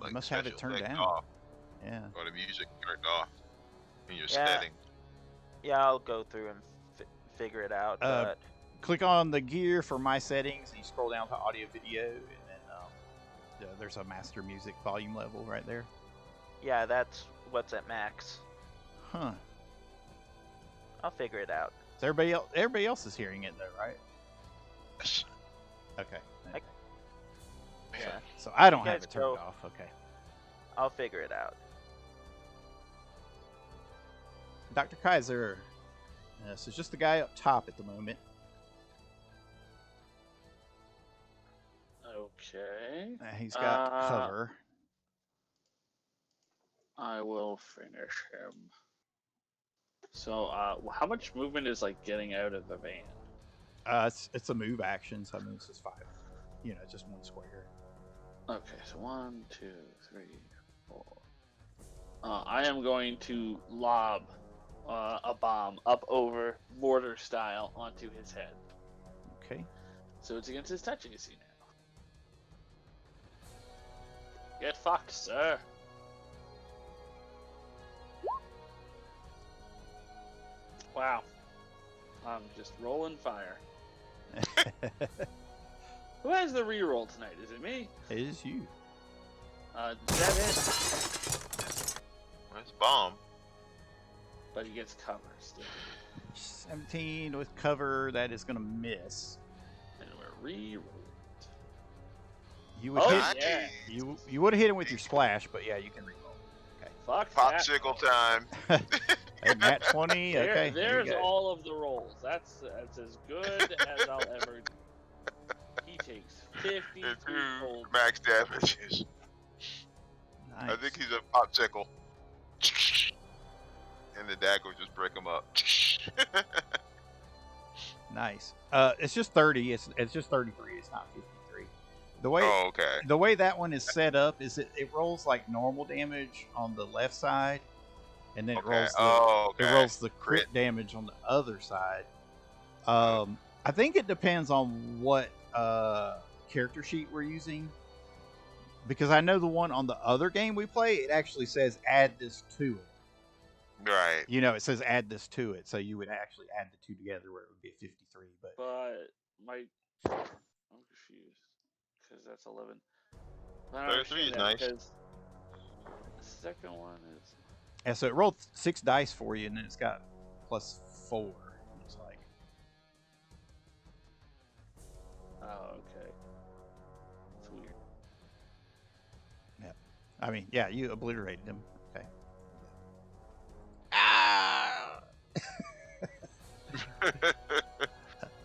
A: You must have it
D: special
A: turned
D: effect
A: down.
D: off,
A: Yeah.
D: or the music turned off in your
C: Yeah.
D: settings.
C: Yeah, I'll go through and figure it out. But
A: Click on the gear for my settings, and you scroll down to audio video, and then there's a master music volume level right there.
C: yeah, that's what's at max.
A: Huh.
C: I'll figure it out.
A: So everybody else is hearing it though, right?
D: Yes.
A: Okay.
C: Man,
A: Yeah. So I don't
C: You
A: have
C: guys
A: it turned
C: go.
A: off. Okay.
C: I'll figure it out.
A: Dr. Kaiser. So it's just the guy up top at the moment.
B: Okay.
A: He's got cover.
B: I will finish him. So, how much movement is like getting out of the van?
A: It's a move action, so I mean it's just 5. Just one square.
B: Okay, so 1, 2, 3, 4. I am going to lob a bomb up over mortar style onto his head.
A: Okay.
B: So it's against his touch AC now. Get fucked, sir. Wow. I'm just rolling fire. Who has the reroll tonight? Is it me?
A: It is you.
B: 7.
D: Where's bomb?
B: But he gets cover still.
A: 17 with cover. That is going to miss.
B: And we're re-rolling.
A: You would
B: Oh,
A: hit.
B: yeah.
A: You would have hit him with your splash, but yeah, you can reroll. Okay.
B: Fuck that.
D: Popsicle time.
A: And nat 20.
B: There-
A: Okay. here
B: there's
A: you go.
B: all of the rolls. That's as good as I'll ever do. He takes 53
D: And 2
B: cold.
D: max damages. I
A: Nice.
D: think he's a popsicle. And the dagger will just break him up.
A: Nice. It's just 30. It's just 33. It's not 53. The way
D: Oh, okay.
A: the way that one is set up is it rolls like normal damage on the left side, and then
D: Okay.
A: it
D: okay.
A: rolls the crit
D: Crit.
A: damage on the other side. I think it depends on what character sheet we're using, because I know the one on the other game we play, it actually says add this to it.
D: Right.
A: You know, it says add this to it, so you would actually add the two together where it would be 53. But
B: But I'm confused because that's 11. But I don't
D: 33 is
B: understand that
D: nice.
B: because the second one is.
A: yeah, so it rolled 6 dice for you, and then it's got +4. It's like
B: Oh, okay. It's weird.
A: I mean, yeah, you obliterated him. Okay.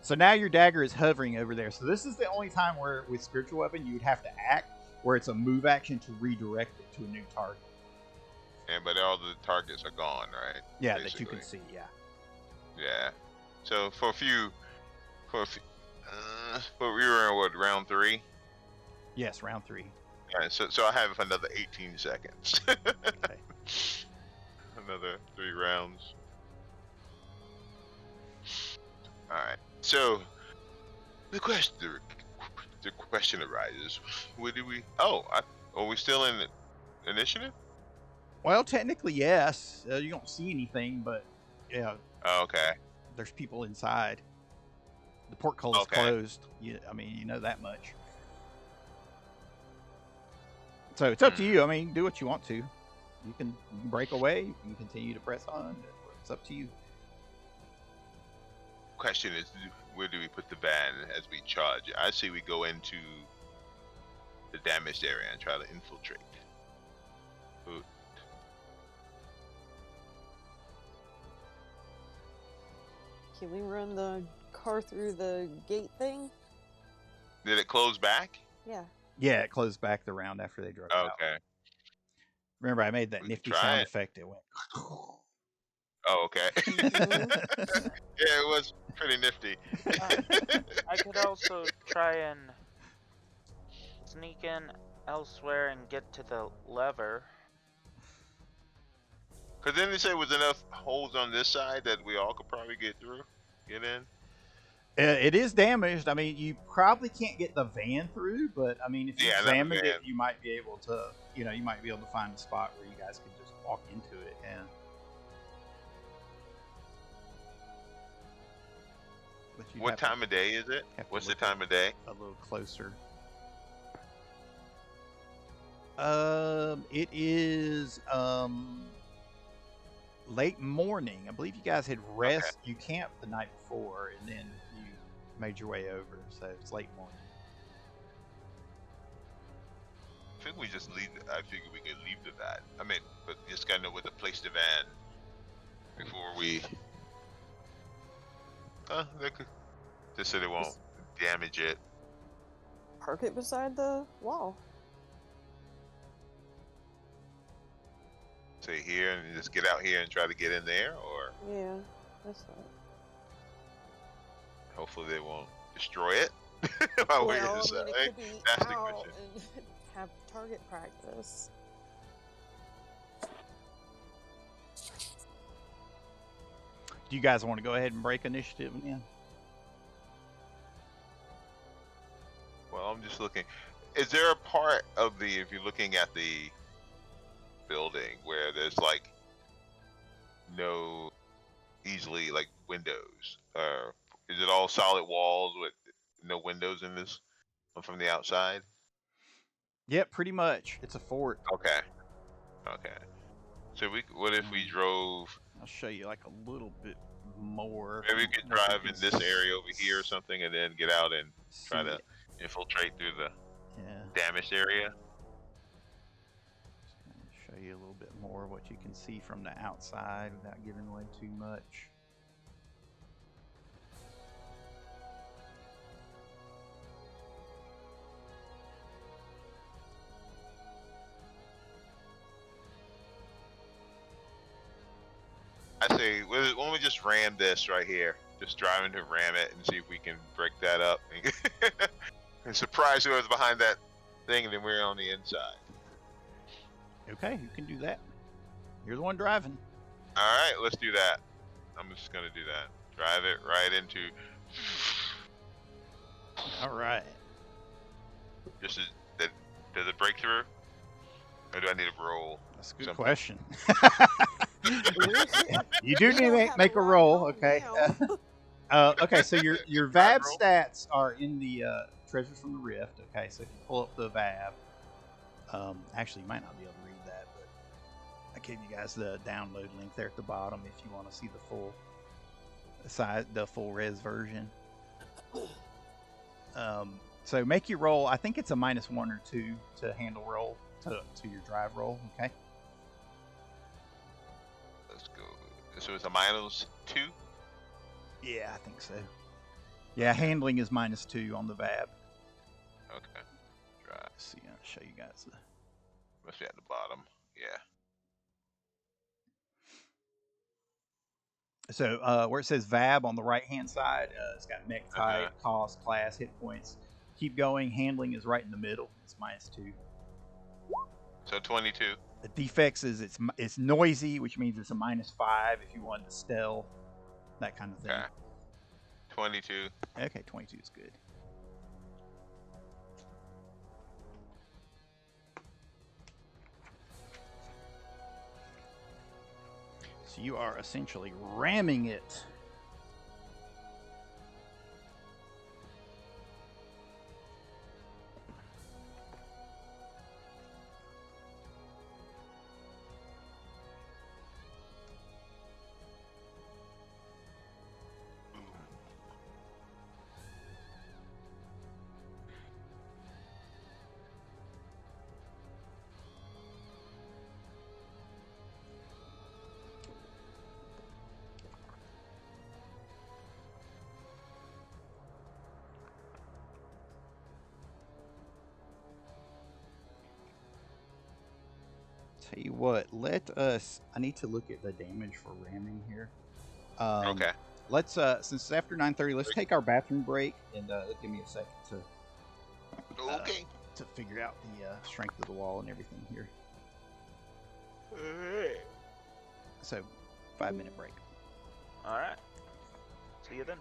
A: So now your dagger is hovering over there. So this is the only time where with spiritual weapon you would have to act, where it's a move action to redirect it to a new target.
D: But all the targets are gone, right?
A: Yeah, that you can
D: Basically.
A: see. Yeah.
D: Yeah. So but we were in what, round 3?
A: Yes, round 3.
D: Alright, so I have another 18 seconds.
A: Okay.
D: Another 3 rounds. Alright. So the question arises. Where do we are we still in initiative?
A: Well, technically, yes. You don't see anything, but yeah,
D: Oh, okay.
A: there's people inside. The portcullis
D: Okay.
A: closed. You know that much. So it's up to you. I mean, do what you want to. You can break away. You can continue to press on. It's up to you.
D: Question is, where do we put the van as we charge? I say we go into the damaged area and try to infiltrate. Ooh.
E: Can we run the car through the gate thing?
D: Did it close back?
E: Yeah.
A: Yeah, it closed back the round after they drove out.
D: Okay.
A: Remember, I made that
D: We can
A: nifty
D: try
A: sound
D: it.
A: effect. It went.
D: Oh, okay.
E: Mhm.
D: Yeah, it was pretty nifty.
C: I could also try and sneak in elsewhere and get to the lever.
D: Cause then they say was enough holes on this side that we all could probably get in.
A: It is damaged. I mean, you probably can't get the van through, but I mean, if you
D: Yeah, not the
A: examine
D: van.
A: it, you might be able to. You might be able to find a spot where you guys could just walk into it. And but you'd
D: What
A: have to
D: time of day is it?
A: have to
D: What's the
A: look
D: time of day?
A: a little closer. It is late morning. I believe you guys had rest. You camped the night before, and then you made your way over. So it's late morning.
D: I think we just leave. I figure we could leave the van. I mean, but just gotta know where to place the van before we. Just so they won't damage it.
E: Park it beside the wall.
D: Say here and just get out here and try to get in there, or
E: Yeah, that's fine.
D: hopefully they won't destroy it. While we're
E: Well,
D: inside.
E: it could be
D: That's the
E: out
D: question.
E: and have target practice.
A: Do you guys want to go ahead and break initiative again?
D: Well, I'm just looking. Is there a part of the, if you're looking at the building, where there's like no easily like windows? Or is it all solid walls with no windows in this from the outside?
A: Yep, pretty much. It's a fort.
D: Okay. Okay. So what if we drove?
A: I'll show you like a little bit more.
D: Maybe we could
A: what you
D: drive
A: can
D: in this area over here or something, and then get out and try
A: see.
D: to infiltrate through the
A: Yeah.
D: damaged area.
A: Just gonna show you a little bit more what you can see from the outside without giving away too much.
D: I say, why don't we just ram this right here? Just driving to ram it and see if we can break that up. And surprise whoever's behind that thing, and then we're on the inside.
A: Okay, you can do that. You're the one driving.
D: Alright, let's do that. I'm just gonna do that. Drive it right into...
A: Alright.
D: Just does it break through? Or do I need to roll?
A: That's a good
D: something?
A: question. You do need to make a roll, okay? Okay, so your VAB
D: roll?
A: stats are in the Treasures from the Rift. Okay, so if you pull up the VAB, actually you might not be able to read that, but I gave you guys the download link there at the bottom if you want to see the full res version. So make your roll. I think it's a -1 or 2 to handle roll to your drive roll. Okay.
D: Let's go. So it's a -2?
A: Yeah, I think so. Yeah, handling is -2 on the VAB.
D: Okay. Drive.
A: Let's see, I'll show you guys.
D: Must be at the bottom. Yeah.
A: So where it says VAB on the right-hand side, it's got mech type, cost, class, hit points. Keep going. Handling is right in the middle. It's -2.
D: So 22.
A: The defects is it's noisy, which means it's a -5 if you wanted to stealth, that kind of thing.
D: Okay. 22.
A: Okay, 22 is good. So you are essentially ramming it. Tell you what, I need to look at the damage for ramming here.
D: Okay.
A: Let's since it's after 9:30, let's take our bathroom break and give me a second
D: Okay.
A: to figure out the strength of the wall and everything here.
D: Alright.
A: So 5-minute break.
C: Alright. See you then.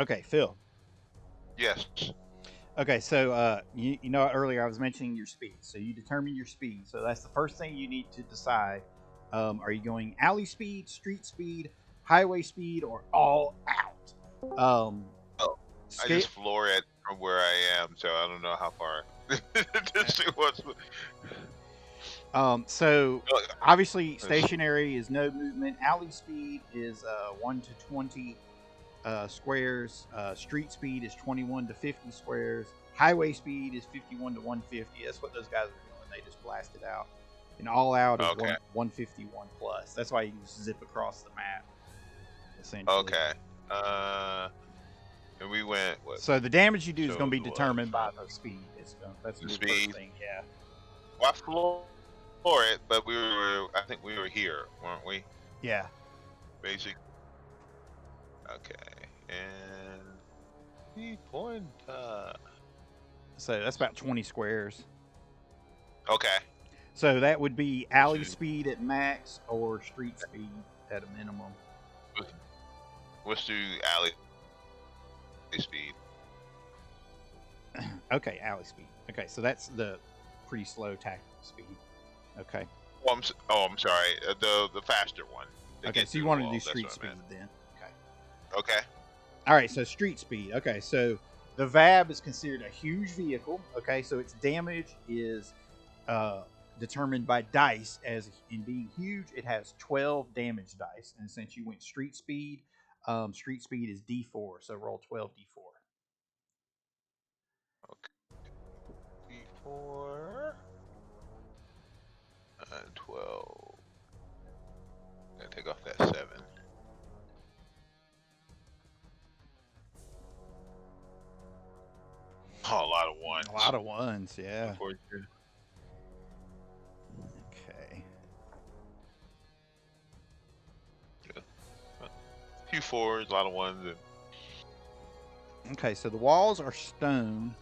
A: Okay, Phil.
D: Yes.
A: Okay, so you know earlier I was mentioning your speed. So you determine your speed. So that's the first thing you need to decide. Are you going alley speed, street speed, highway speed, or all out?
D: Oh, I just floor it from where I am, so I don't know how far. This was.
A: So obviously stationary is no movement. Alley speed is 1 to 20 squares. Street speed is 21 to 50 squares. Highway speed is 51 to 150. That's what those guys are doing. They just blasted out. And all out is 151 plus. That's why you zip across the map. Essentially.
D: Okay. And we went. What?
A: So the damage you do is going to be determined by the speed. That's the
D: speed.
A: First thing. Yeah.
D: Well, I floor it, but I think we were here, weren't we?
A: Yeah.
D: Basic. Okay. And 3
A: So that's about 20 squares.
D: Okay.
A: So that would be alley speed at max or street speed at a minimum.
D: Let's do alley speed.
A: Okay, alley speed. Okay, so that's the pretty slow tactical speed. Okay.
D: Oh, I'm sorry. The faster one.
A: Okay, so you want to do street speed then. Okay.
D: Okay.
A: All right, so street speed. Okay, so the VAB is considered a huge vehicle. Okay, so its damage is determined by dice. As in being huge, it has 12 damage dice. And since you went street speed is D4. So roll 12 D4.
D: Okay. D4. 12. Gotta take off that 7. Oh, a lot of ones.
A: A lot of ones, yeah. Okay.
D: A few 4s, a lot of 1s.
A: Okay, so the walls are stone.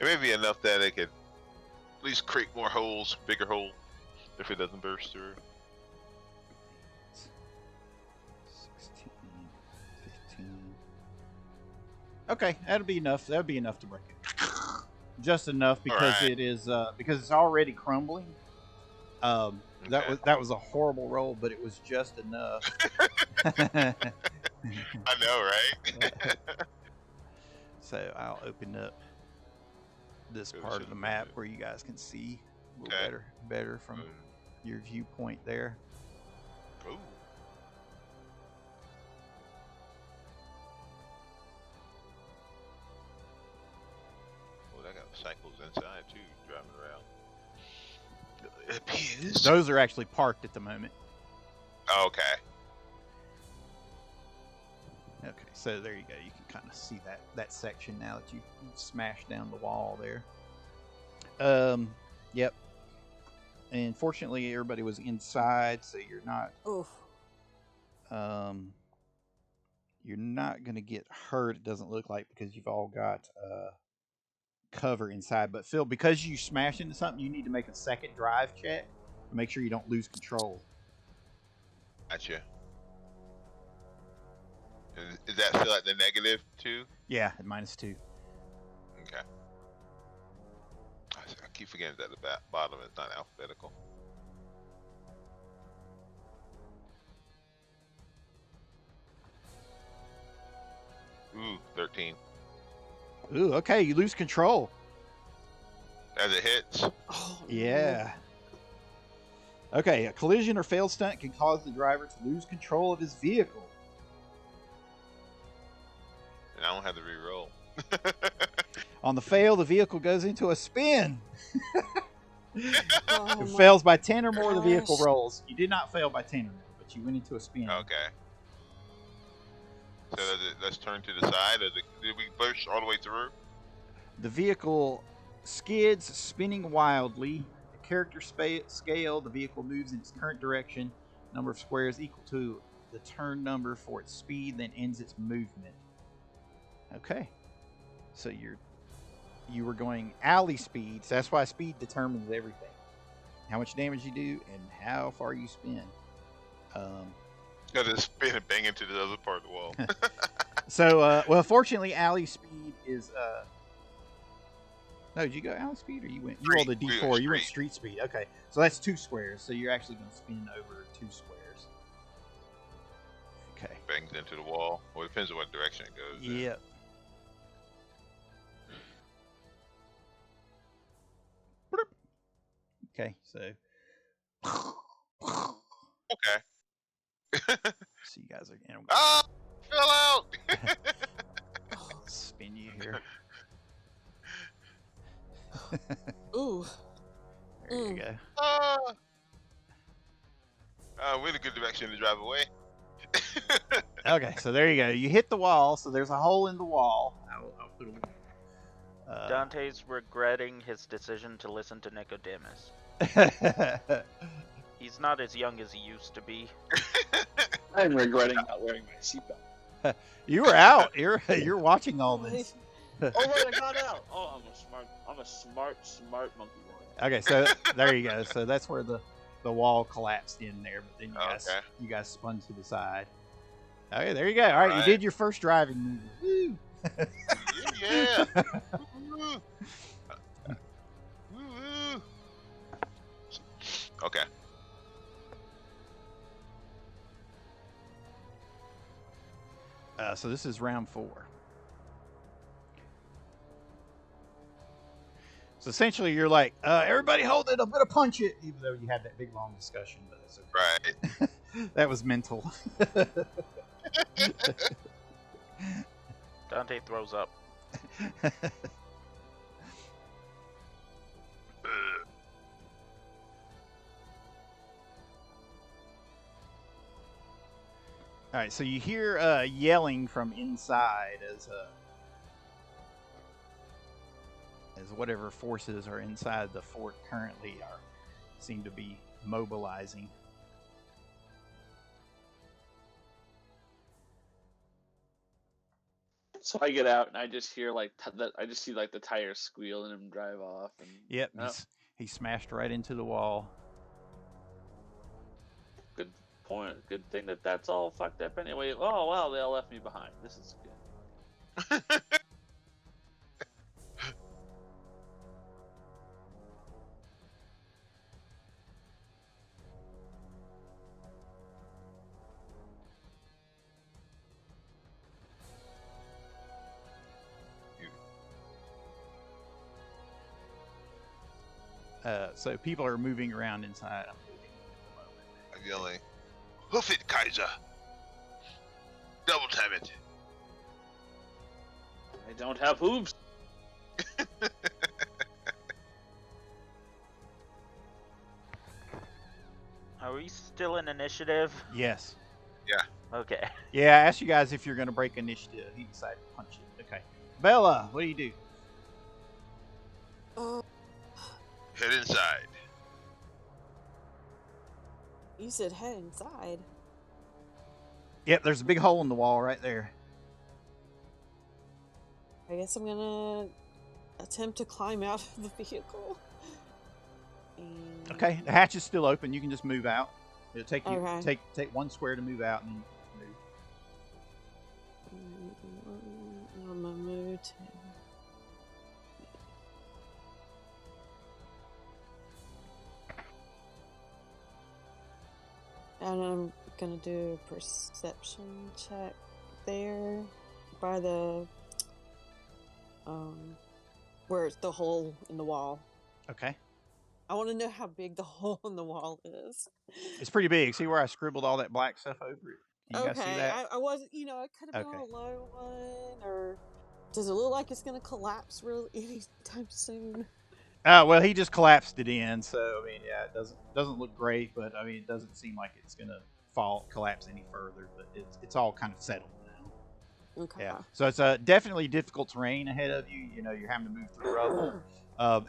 D: It may be enough that it could at least create more holes, bigger hole, if it doesn't burst through.
A: 16, 15. Okay, that'll be enough. That'll be enough to break it. Just enough because it is because it's already crumbling. That was a horrible roll, but it was just enough.
D: I know, right?
A: So I'll open up this part of the map where you guys can see a little better from your viewpoint there.
D: Ooh. Oh, I got cycles inside too, driving around. It appears.
A: Those are actually parked at the moment.
D: Okay.
A: Okay, so there you go. You can kind of see that section now that you've smashed down the wall there. Yep. And fortunately, everybody was inside, so you're not.
E: Oof.
A: You're not gonna get hurt. It doesn't look like because you've all got cover inside. But Phil, because you smashed into something, you need to make a second drive check to make sure you don't lose control.
D: Gotcha. Is that still at the negative 2?
A: Yeah, at -2.
D: Okay. I keep forgetting that the bottom is not alphabetical. Ooh, 13.
A: Ooh, okay, you lose control.
D: As it hits.
E: Oh,
A: Yeah. Okay, a collision or failed stunt can cause the driver to lose control of his vehicle.
D: And I don't have to re-roll.
A: On the fail, the vehicle goes into a spin.
E: Oh,
A: It
E: my
A: fails by 10 or more, the vehicle
E: gosh.
A: rolls. You did not fail by 10 or more, but you went into a spin.
D: Okay. So let's turn to the side. Did we push all the way through?
A: The vehicle skids, spinning wildly. The character scale, the vehicle moves in its current direction. Number of squares equal to the turn number for its speed, then ends its movement. Okay. So you were going alley speed, so that's why speed determines everything. how much damage you do, and how far you spin.
D: Gotta spin and bang into the other part of the wall.
A: So, well, fortunately, Allie's speed is. No, did you go Allie's speed, or you went? You rolled a D4. You went street speed. Okay, so that's 2 squares. So you're actually going to spin over 2 squares. Okay.
D: Bangs into the wall. Well, it depends on what direction it goes.
A: Yep. Okay, so.
D: Okay.
A: So you guys are.
D: Ah! Fell out!
A: Spin you here.
E: Ooh.
A: There you go.
D: We're in a good direction to drive away.
A: Okay, so there you go. You hit the wall, so there's a hole in the wall. I'll put a.
C: Dante's regretting his decision to listen to Nicodemus. He's not as young as he used to be.
B: I'm regretting not wearing my seatbelt.
A: You were out. You're watching all this.
B: Oh wait, I got out. Oh, I'm a smart monkey boy.
A: Okay, so there you go. So that's where the wall collapsed in there, but then you guys spun to the side. Okay, there you go. All right, you did your first driving move. Woo!
D: Yeah. Woo. Woo. Okay.
A: So this is round 4. So essentially, you're like, everybody hold it. I'm gonna punch it, even though you had that big long discussion. But it's okay.
D: Right.
A: That was mental.
C: Dante throws up.
A: All right, so you hear yelling from inside as whatever forces are inside the fort currently seem to be mobilizing.
B: So I get out and I just hear I just see the tires squeal and him drive off. And
A: Yep, he smashed right into the wall.
B: Good point. Good thing that's all fucked up anyway. Oh wow, they all left me behind. This is good.
A: So people are moving around inside. I'm moving at the moment.
D: I'm yelling, hoof it, Kaiser! Double time it!
B: I don't have hooves.
C: Are we still in initiative?
A: Yes.
D: Yeah.
C: Okay.
A: Yeah, I asked you guys if you're going to break initiative. He decided to punch it. Okay. Bella, what do you do?
D: Head inside.
E: You said head inside.
A: Yep, there's a big hole in the wall right there.
E: I guess I'm gonna attempt to climb out of the vehicle. And...
A: Okay, the hatch is still open. You can just move out. It'll take you
E: Okay.
A: take 1 square to move out, and then you can move.
E: I'm gonna move to... And I'm gonna do a perception check there by the where it's the hole in the wall.
A: Okay.
E: I want to know how big the hole in the wall is.
A: It's pretty big. See where I scribbled all that black stuff over it? Can you guys see that?
E: I wasn't, it could have been a low one, or does it look like it's gonna collapse really anytime soon?
A: Well, he just collapsed it in, so I mean, yeah, it doesn't look great, but I mean, it doesn't seem like it's gonna collapse any further. But it's all kind of settled now.
E: Okay.
A: Yeah. So it's definitely difficult terrain ahead of you. You're having to move through rubble.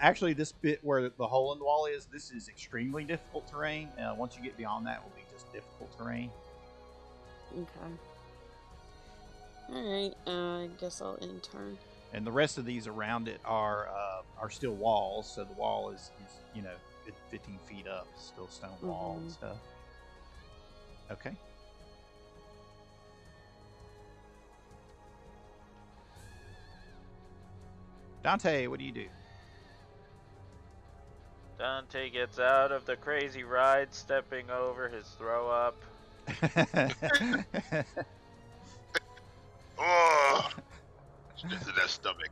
A: Actually, this bit where the hole in the wall is, this is extremely difficult terrain. Once you get beyond that, will be just difficult terrain.
E: Okay. All right. I guess I'll end turn.
A: And the rest of these around it are still walls. So the wall is 15 feet up, still stone wall and stuff. Okay. Dante, what do you do?
C: Dante gets out of the crazy ride, stepping over his throw up.
D: Oh, just to that stomach.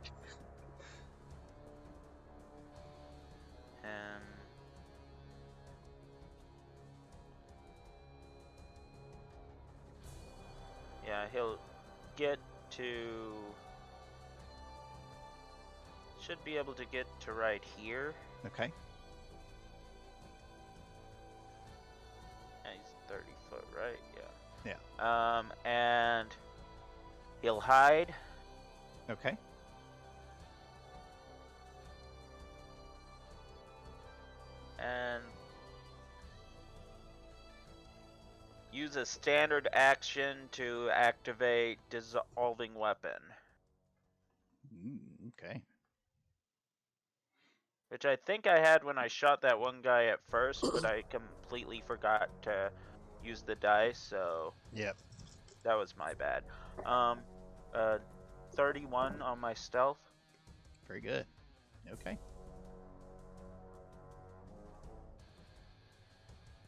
C: And yeah, he'll get to. Should be able to get to right here.
A: Okay.
C: Yeah, he's 30 foot, right? Yeah.
A: Yeah.
C: And he'll hide.
A: Okay.
C: And use a standard action to activate dissolving weapon.
A: Okay.
C: Which I think I had when I shot that one guy at first, but I completely forgot to use the dice, so
A: Yep.
C: that was my bad. 31 on my stealth.
A: Very good. Okay.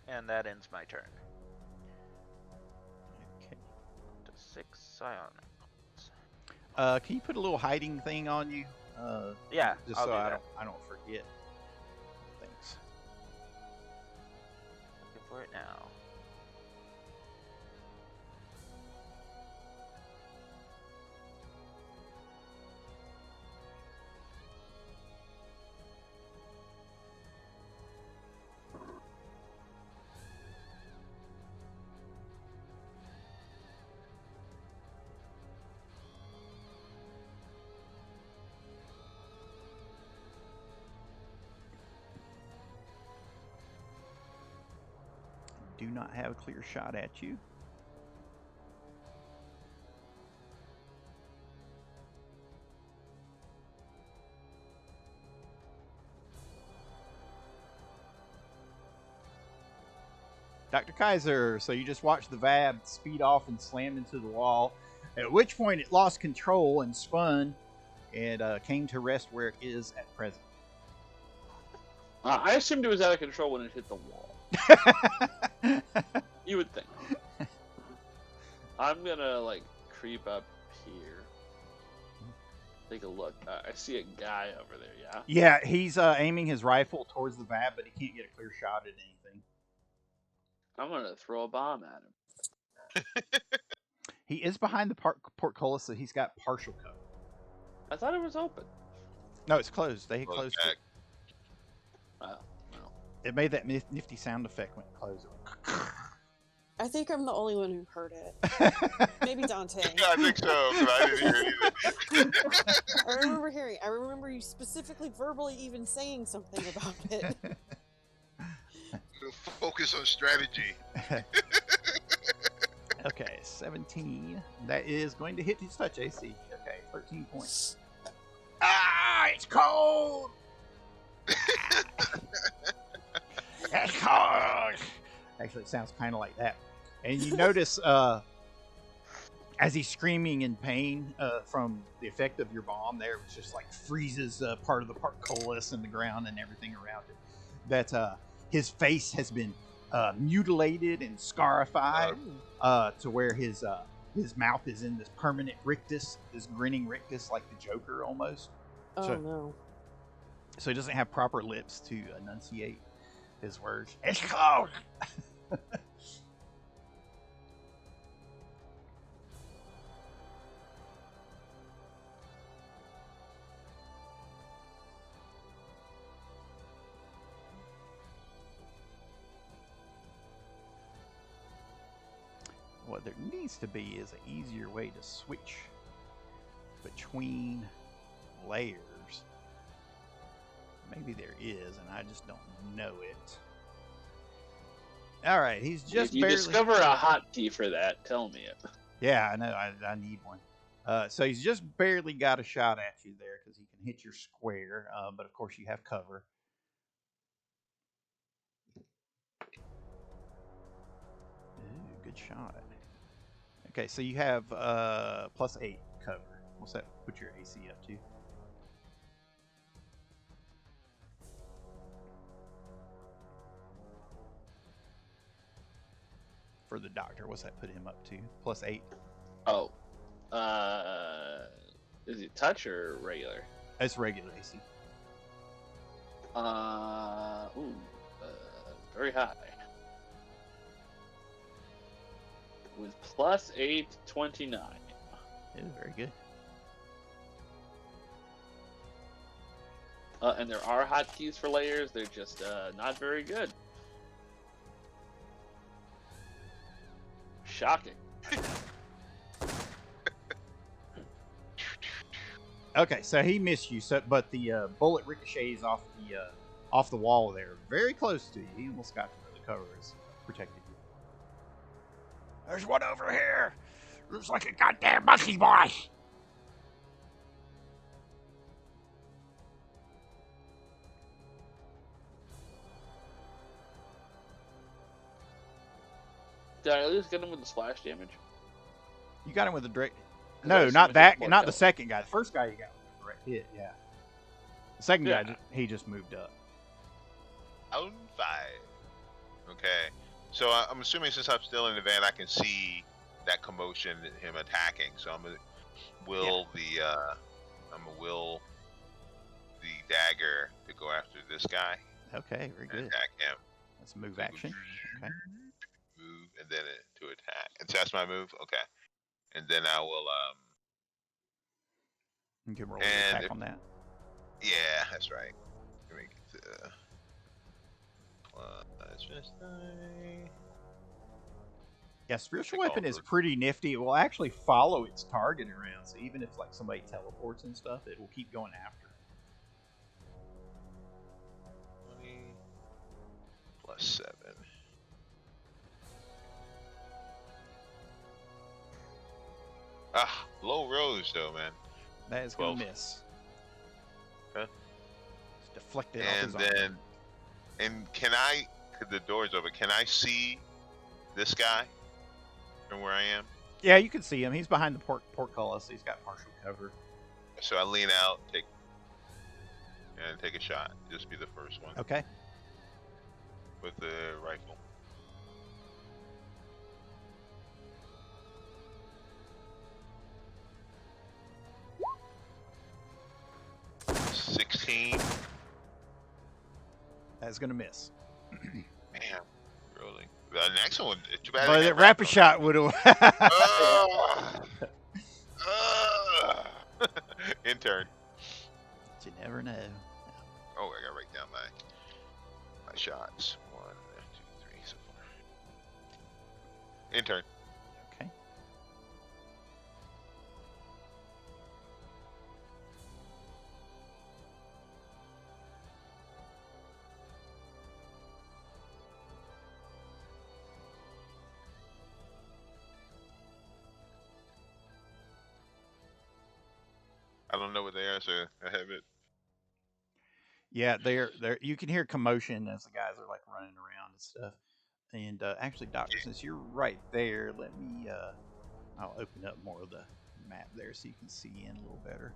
C: And that ends my turn.
A: Okay.
C: To 6 psionic.
A: Can you put a little hiding thing on you?
C: Yeah,
A: Just
C: I'll
A: so
C: do
A: I
C: that.
A: don't forget. Thanks.
C: Looking for it now.
A: Do not have a clear shot at you. Dr. Kaiser, so you just watched the VAB speed off and slam into the wall, at which point it lost control and spun and came to rest where it is at present.
B: I assumed it was out of control when it hit the wall. You would think. I'm gonna like creep up here. Take a look. I see a guy over there. Yeah.
A: Yeah, he's aiming his rifle towards the VAB, but he can't get a clear shot at anything.
B: I'm gonna throw a bomb at him.
A: He is behind the portcullis, so he's got partial cover.
B: I thought it was open.
A: No, it's closed. They
D: Well,
A: closed
D: Jack,
A: it.
B: Oh, well.
A: It made that nifty sound effect when it closed.
E: I think I'm the only one who heard it. Maybe Dante.
D: I think so, but I didn't hear it either.
E: I remember you specifically verbally even saying something about it.
D: Focus on strategy.
A: Okay, 17. That is going to hit his touch AC. Okay, 13 points. Ah, it's cold! It's cold! Actually, it sounds kind of like that. And you notice, as he's screaming in pain from the effect of your bomb there, which just like freezes part of the portcullis and the ground and everything around it, that his face has been mutilated and scarified to where his mouth is in this permanent rictus, this grinning rictus like the Joker almost.
E: Oh
A: So-
E: no.
A: So he doesn't have proper lips to enunciate his words. It's cold! What there needs to be is an easier way to switch between layers. Maybe there is, and I just don't know it. All right, he's just
B: If you
A: barely...
B: discover a hotkey for that, tell me it.
A: Yeah, I know. I need one. So he's just barely got a shot at you there because he can hit your square. But of course, you have cover. good shot. Okay, so you have +8 cover. What's that put your AC up to? For the doctor, what's that put him up to? +8?
B: Oh. Is it touch or regular?
A: It's regular AC.
B: Very high. With +8, 29.
A: It is very good.
B: And there are hotkeys for layers. They're just not very good. Shocking.
A: Okay, so he missed you, but the bullet ricochets off the wall there, very close to you. He almost got to where the cover is protected you. There's one over here. Looks like a goddamn monkey boy.
B: Did I at least get him with the splash damage?
A: You got him with a direct.
B: I
A: No,
B: assume
A: not
B: it
A: that.
B: hits more
A: Not the
B: health.
A: second guy. The first guy you got with a direct hit. Yeah. The second
B: Yeah.
A: guy, he just moved up.
D: On 5. Okay. So I'm assuming since I'm still in the van, I can see that commotion, him attacking. So I'm gonna will the dagger to go after this guy
A: Okay, very
D: and
A: good.
D: attack him.
A: That's a move action. Okay.
D: Move and then to attack. And so that's my move. Okay. And then I will
A: You can roll
D: And
A: an attack
D: if-
A: on that.
D: yeah, that's right. Let me get to
A: Yeah, spiritual
D: Take all
A: weapon is
D: those.
A: pretty nifty. It will actually follow its target around, so even if like somebody teleports and stuff, it will keep going after.
D: 20 plus 7. Ah, low rolls though, man.
A: That is going
D: 12.
A: to miss.
D: Okay.
A: It's deflected off
D: And
A: his arm.
D: then, can I? Cause the door's open. Can I see this guy from where I am?
A: Yeah, you can see him. He's behind the portcullis. So he's got partial cover.
D: So I lean out, take a shot. Just be the first one
A: Okay.
D: with the rifle.
A: That's going to miss.
D: Man, really. The next one, too bad.
A: But that rapid shot would have.
D: Intern.
A: You never know.
D: Oh, I gotta write down my shots. 1, 2, 3, so far. Intern.
A: Okay.
D: I don't know what they are, so I have it.
A: Yeah, they're. You can hear commotion as the guys are like running around and stuff. And actually, Doctor, since you're right there, let me. I'll open up more of the map there so you can see in a little better.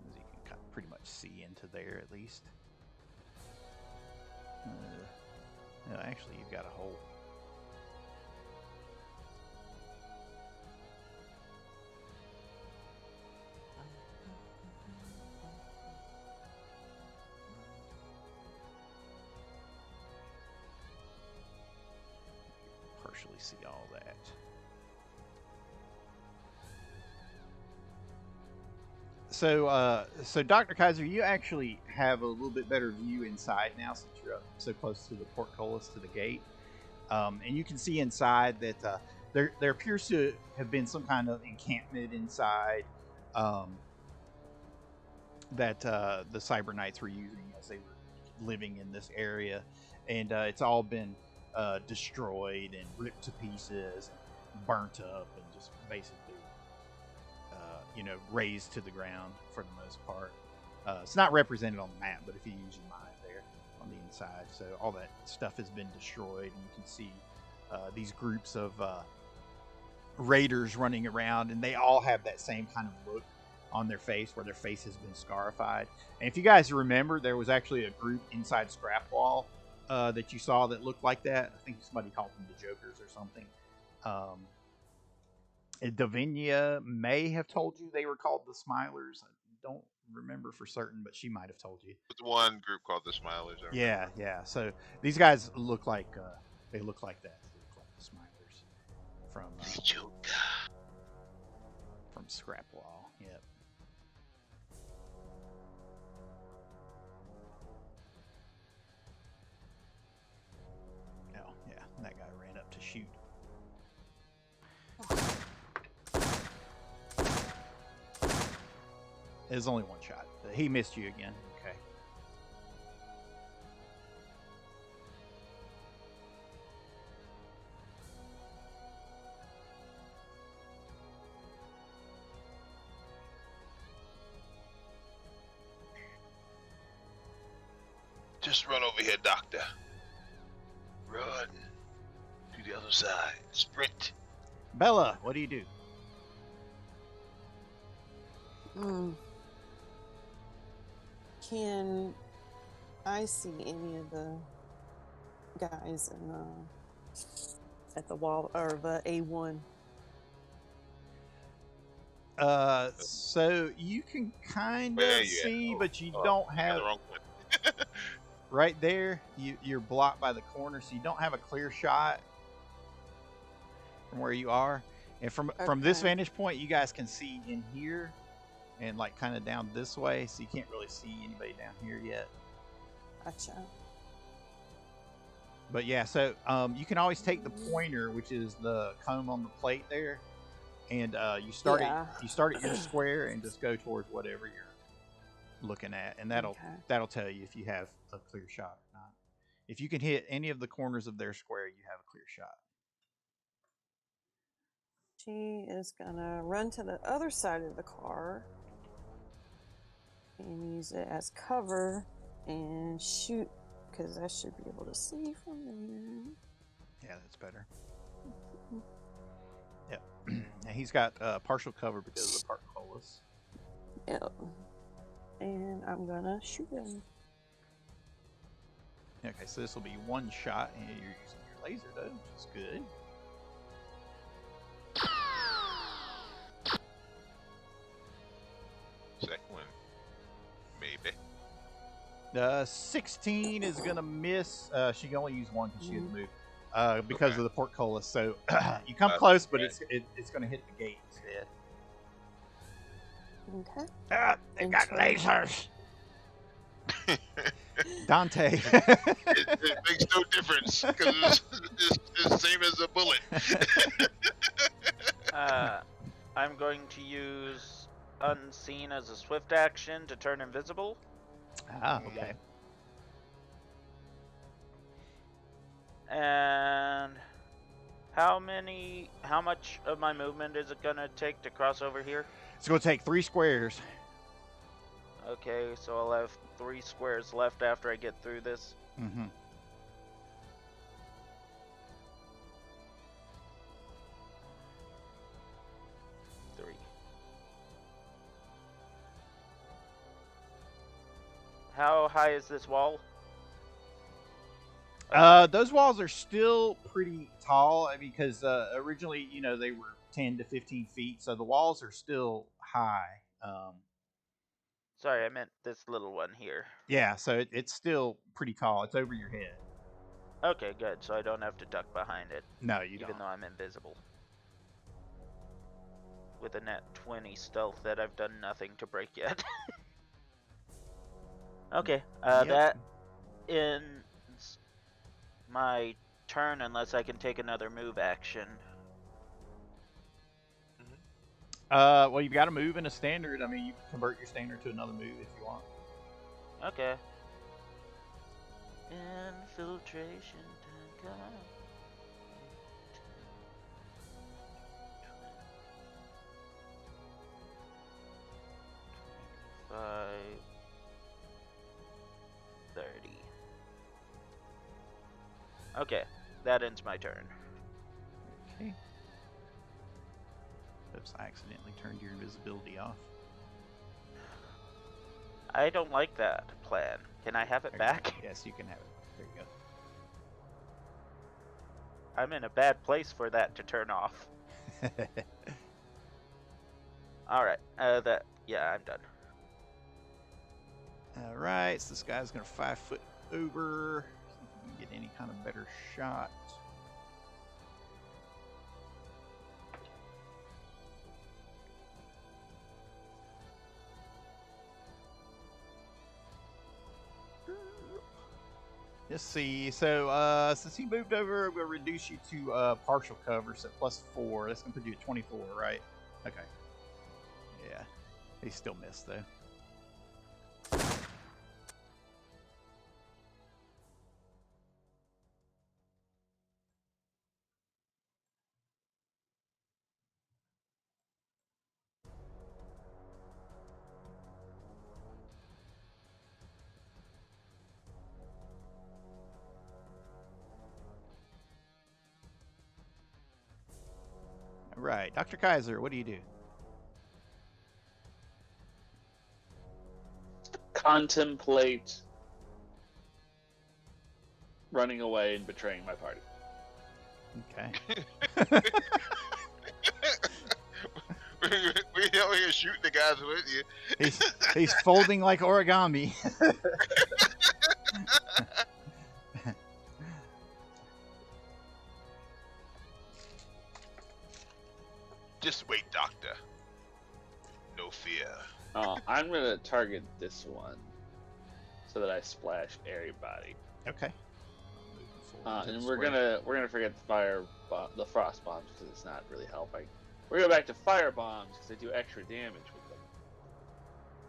A: As you can pretty much see into there at least. No, actually, you've got a hole. Partially see all that. So Dr. Kaiser, you actually have a little bit better view inside now since you're up so close to the portcullis to the gate, and you can see inside that there appears to have been some kind of encampment inside that the Cyber Knights were using as they were living in this area, and it's all been destroyed and ripped to pieces, and burnt up, and just basically razed to the ground for the most part. It's not represented on the map, but if you use your mind there on the inside, so all that stuff has been destroyed, and you can see these groups of raiders running around, and they all have that same kind of look on their face, where their face has been scarified. And if you guys remember, there was actually a group inside Scrapwall that you saw that looked like that. I think somebody called them the Jokers or something. Davinia may have told you they were called the Smilers. I don't remember for certain, but she might have told you.
D: There's one group called the Smilers.
A: Yeah. So these guys look like they look like that. They look like the Smilers from Scrapwall. Yep. Oh yeah, and that guy ran up to shoot. There's only one shot. He missed you again. Okay.
D: Just run over here, Doctor. Run to the other side. Sprint.
A: Bella, what do you do?
E: Can I see any of the guys in at the wall or the A1?
A: So you can kind
D: Where
A: of
D: you at?
A: see, but you
D: Oh,
A: don't
D: I got
A: have
D: the wrong one.
A: right there. You're blocked by the corner, so you don't have a clear shot from where you are. And from this
E: Okay.
A: vantage point, you guys can see in here and like kind of down this way, so you can't really see anybody down here yet.
E: Gotcha.
A: But yeah, so you can always take the pointer, which is the comb on the plate there, and you start at your square and just go towards whatever you're looking at, and that'll tell you if you have a clear shot or not. If you can hit any of the corners of their square, you have a clear shot.
E: She is gonna run to the other side of the car and use it as cover and shoot, because I should be able to see from there.
A: Yeah, that's better. Yep. And he's got partial cover because of the portcullis.
E: Yep. And I'm gonna shoot him.
A: Okay, so this will be one shot, and you're using your laser though, which is good.
D: Second one. Maybe.
A: 16 is gonna miss. She can only use one because she has moved because
D: Okay.
A: of the portcullis. So you come close, but it's gonna hit the gate instead.
E: Okay.
A: They've got lasers. Dante.
D: It makes no difference because it's the same as a bullet.
C: I'm going to use Unseen as a swift action to turn invisible.
A: Okay.
C: And how much of my movement is it gonna take to cross over here?
A: It's gonna take 3 squares.
C: Okay, so I'll have 3 squares left after I get through this.
A: Mm-hmm.
C: How high is this wall?
A: Those walls are still pretty tall because originally, they were 10 to 15 feet, so the walls are still high.
C: Sorry, I meant this little one here.
A: Yeah, so it's still pretty tall. It's over your head.
C: Okay, good. So I don't have to duck behind it.
A: No, you
C: even
A: don't.
C: though I'm invisible. With a net 20 stealth that I've done nothing to break yet. Okay, that ends my turn unless I can take another move action.
A: Well, you've got to move in a standard. I mean, you can convert your standard to another move if you want.
C: Okay. Infiltration time. Okay, that ends my turn.
A: Okay. Oops, I accidentally turned your invisibility off.
C: I don't like that plan. Can I have it
A: There you
C: back?
A: go. Yes, you can have it. There you
C: I'm in a bad place for that to turn off.
A: go.
C: Alright, yeah, I'm done.
A: Alright, so this guy's going to 5 foot over. See if we can get any kind of better shot. Let's see. So since he moved over, we'll reduce you to partial cover, so +4. That's going to put you at 24, right? Okay. Yeah. He still missed, though. All right. Dr. Kaiser, what do you do?
B: Contemplate running away and betraying my party.
A: Okay.
D: We over here shooting the guys with you.
A: He's folding like origami.
D: Just wait, Doctor. No fear.
B: I'm gonna target this one so that I splash everybody.
A: Okay.
B: And we're gonna forget the frost bombs because it's not really helping. We're gonna go back to fire bombs because they do extra damage with them.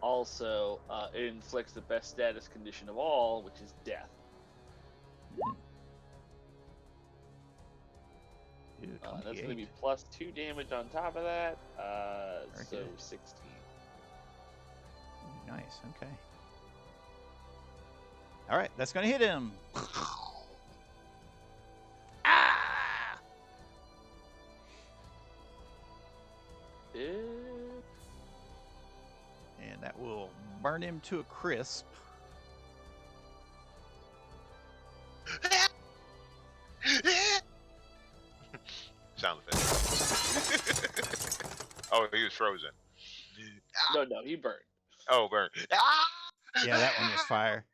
B: Also, it inflicts the best status condition of all, which is death. That's gonna be +2 damage on top of that. So
A: good.
B: 16.
A: Nice. Okay. All right, that's gonna hit him. Ah! And that will burn him to a crisp.
D: Sound effect. Oh, he was frozen.
B: No, he burned.
D: Oh, burn.
A: Yeah, that one was fire.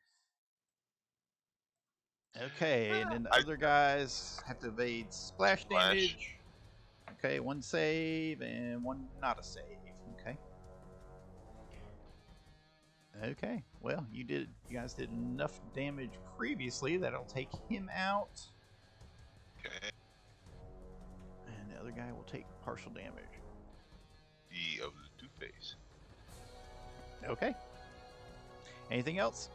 A: Okay, and then the other guys have to evade splash damage. Okay, 1 save and 1 not a save. Okay. Okay, well, you guys did enough damage previously that'll take him out.
D: Okay.
A: And the other guy will take partial damage.
D: The of the Two-Face.
A: Okay. Anything else?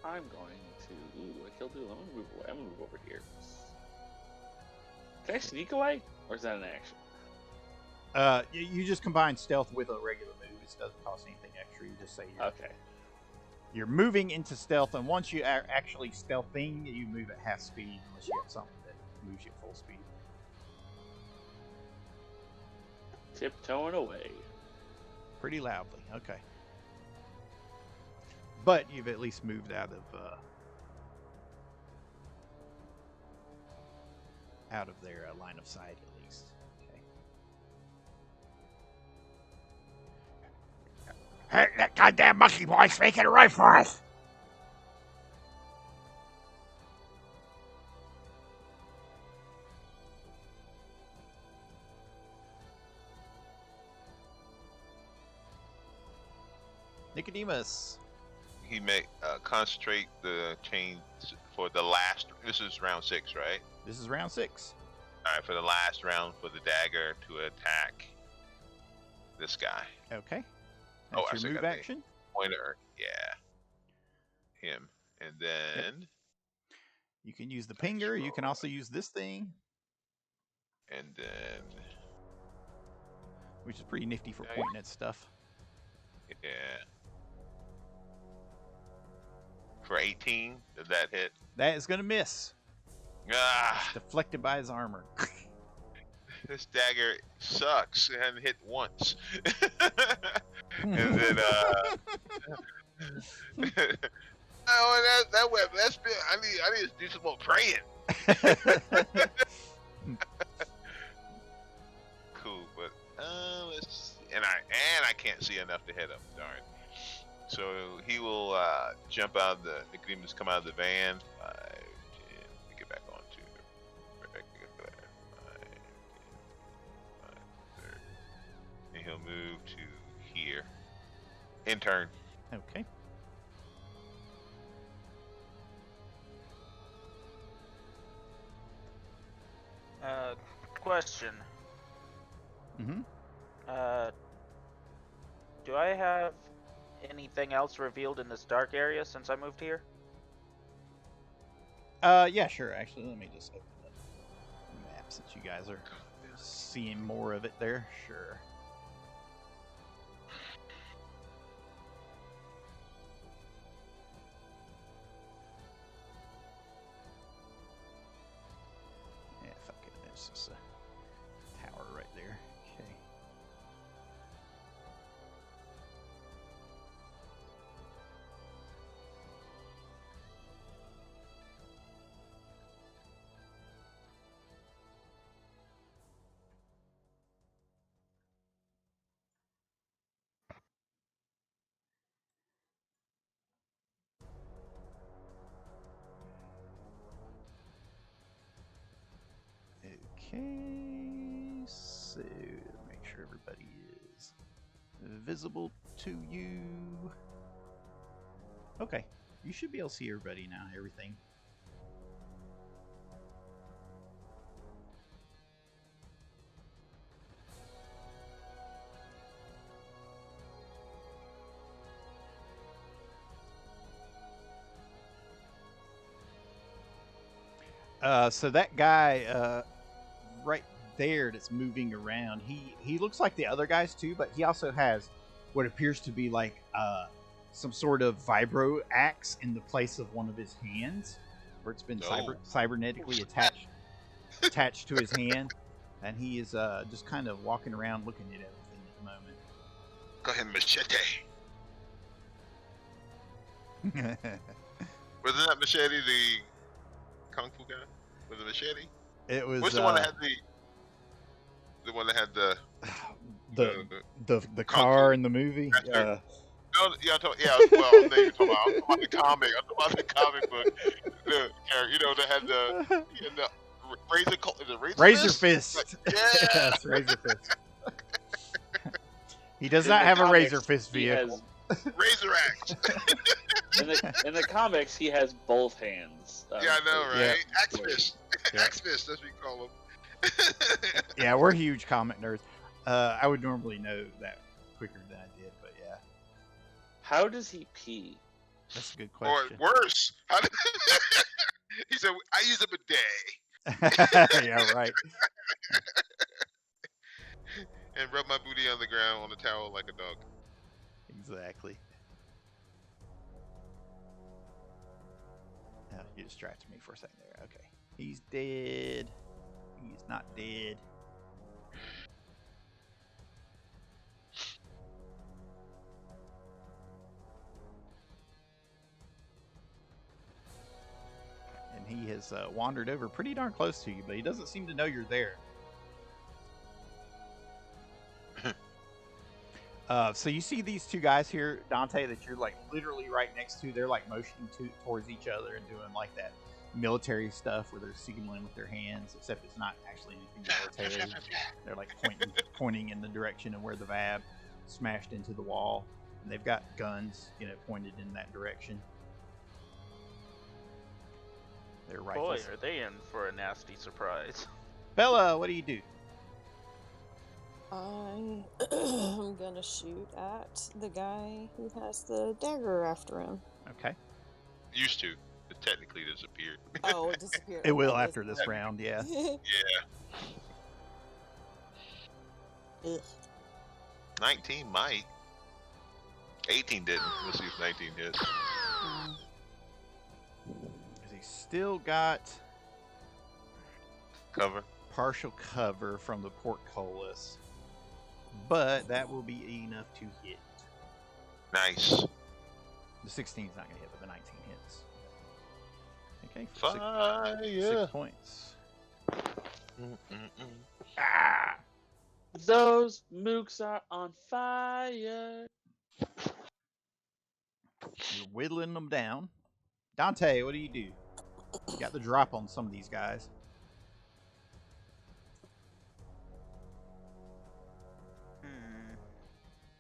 B: I'm going to. Ooh, I killed 2. I'm gonna move away. I'm gonna move over here. Can I sneak away, or is that an action?
A: You just combine stealth with a regular move. It doesn't cost anything extra. You just say you're moving into stealth, and once you are actually stealthing, you move at half speed unless you have something that moves you at full speed.
B: Tiptoeing away.
A: Pretty loudly. Okay. But you've at least moved out of their line of sight, at least. Okay.
F: Hey, that goddamn monkey boy's making it right for us.
A: Nicodemus.
D: He may concentrate the chain for the last. This is round 6, right?
A: This is round 6.
D: All right, for the last round for the dagger to attack this guy.
A: Okay.
D: Oh,
A: That's your move action.
D: Pointer, yeah. Him, and then
A: you can use the pinger. You can also use this thing,
D: and then
A: which is pretty nifty for pointing at stuff.
D: Yeah. for 18. Did that hit?
A: That is going to miss.
D: Ah,
A: It's deflected by his armor.
D: this dagger sucks. It hadn't hit once. And then, oh, that weapon. That's been. I need to do some more praying. Cool, but let's see. And I can't see enough to hit him. Darn. So he will jump out of the demons come out of the van. 5, 10, let me get back on to right there. 5, 10, 5, 30. And he'll move to here. In turn.
A: Okay.
C: Question.
A: Mm-hmm.
C: Do I have anything else revealed in this dark area since I moved here?
A: Yeah, sure. Actually, let me just open up the map since you guys are seeing more of it there. Sure. Yeah, fuck it. It's just a tower right there. Okay. Okay, so make sure everybody is visible to you. Okay, you should be able to see everybody now, everything. So that guy right there that's moving around, he looks like the other guys too, but he also has what appears to be like some sort of vibro axe in the place of one of his hands, where it's been cybernetically attached to his hand, and he is just kind of walking around looking at everything at the moment.
D: Go ahead, machete. Wasn't that machete the kung fu guy with the machete?
A: It was.
D: What's the one that had the one that had
A: the car in the movie?
D: No, yeah, well, I'm talking about the comic. I'm talking about the comic book. The character, you know, that had the razor fist.
A: Fist.
D: Yeah.
A: Yes, razor fist. He does not have a razor fist vehicle.
D: Razor axe.
B: In the comics, he has both hands.
D: Yeah, I know, right?
A: Yeah.
D: Axe fist.
A: Yeah.
D: Axe fist, that's what we call him.
A: Yeah, we're huge comic nerds. I would normally know that quicker than I did, but yeah.
B: How does he pee?
A: That's a good question.
D: Or worse, he said, I use a bidet.
A: Yeah, right.
D: And rub my booty on the ground on the towel like a dog.
A: Exactly. Oh, you distracted me for a second there. Okay. He's dead. He's not dead. And he has wandered over pretty darn close to you, but he doesn't seem to know you're there. So you see these two guys here, Dante, that you're like literally right next to. They're like motioning towards each other and doing like that military stuff where they're signaling with their hands, except it's not actually anything military. They're like pointing in the direction of where the VAB smashed into the wall, and they've got guns, pointed in that direction. Their rifles.
C: Boy, are they in for a nasty surprise.
A: Bella, what do you do?
E: I'm gonna shoot at the guy who has the dagger after him.
A: Okay.
D: Used to. It technically disappeared.
E: Oh, it disappeared.
A: It will after this round, yeah.
D: Yeah.
E: Ugh.
D: 19 might. 18 didn't. Let's see if 19 hits.
A: still got
D: Cover.
A: partial cover from the portcullis, but that will be enough to hit.
D: Nice.
A: The 16 is not going to hit, but the 19 hits. Okay, for
D: Fire.
A: 6 points.
D: Ah!
B: Those mooks are on fire.
A: You're whittling them down. Dante, what do? You got the drop on some of these guys.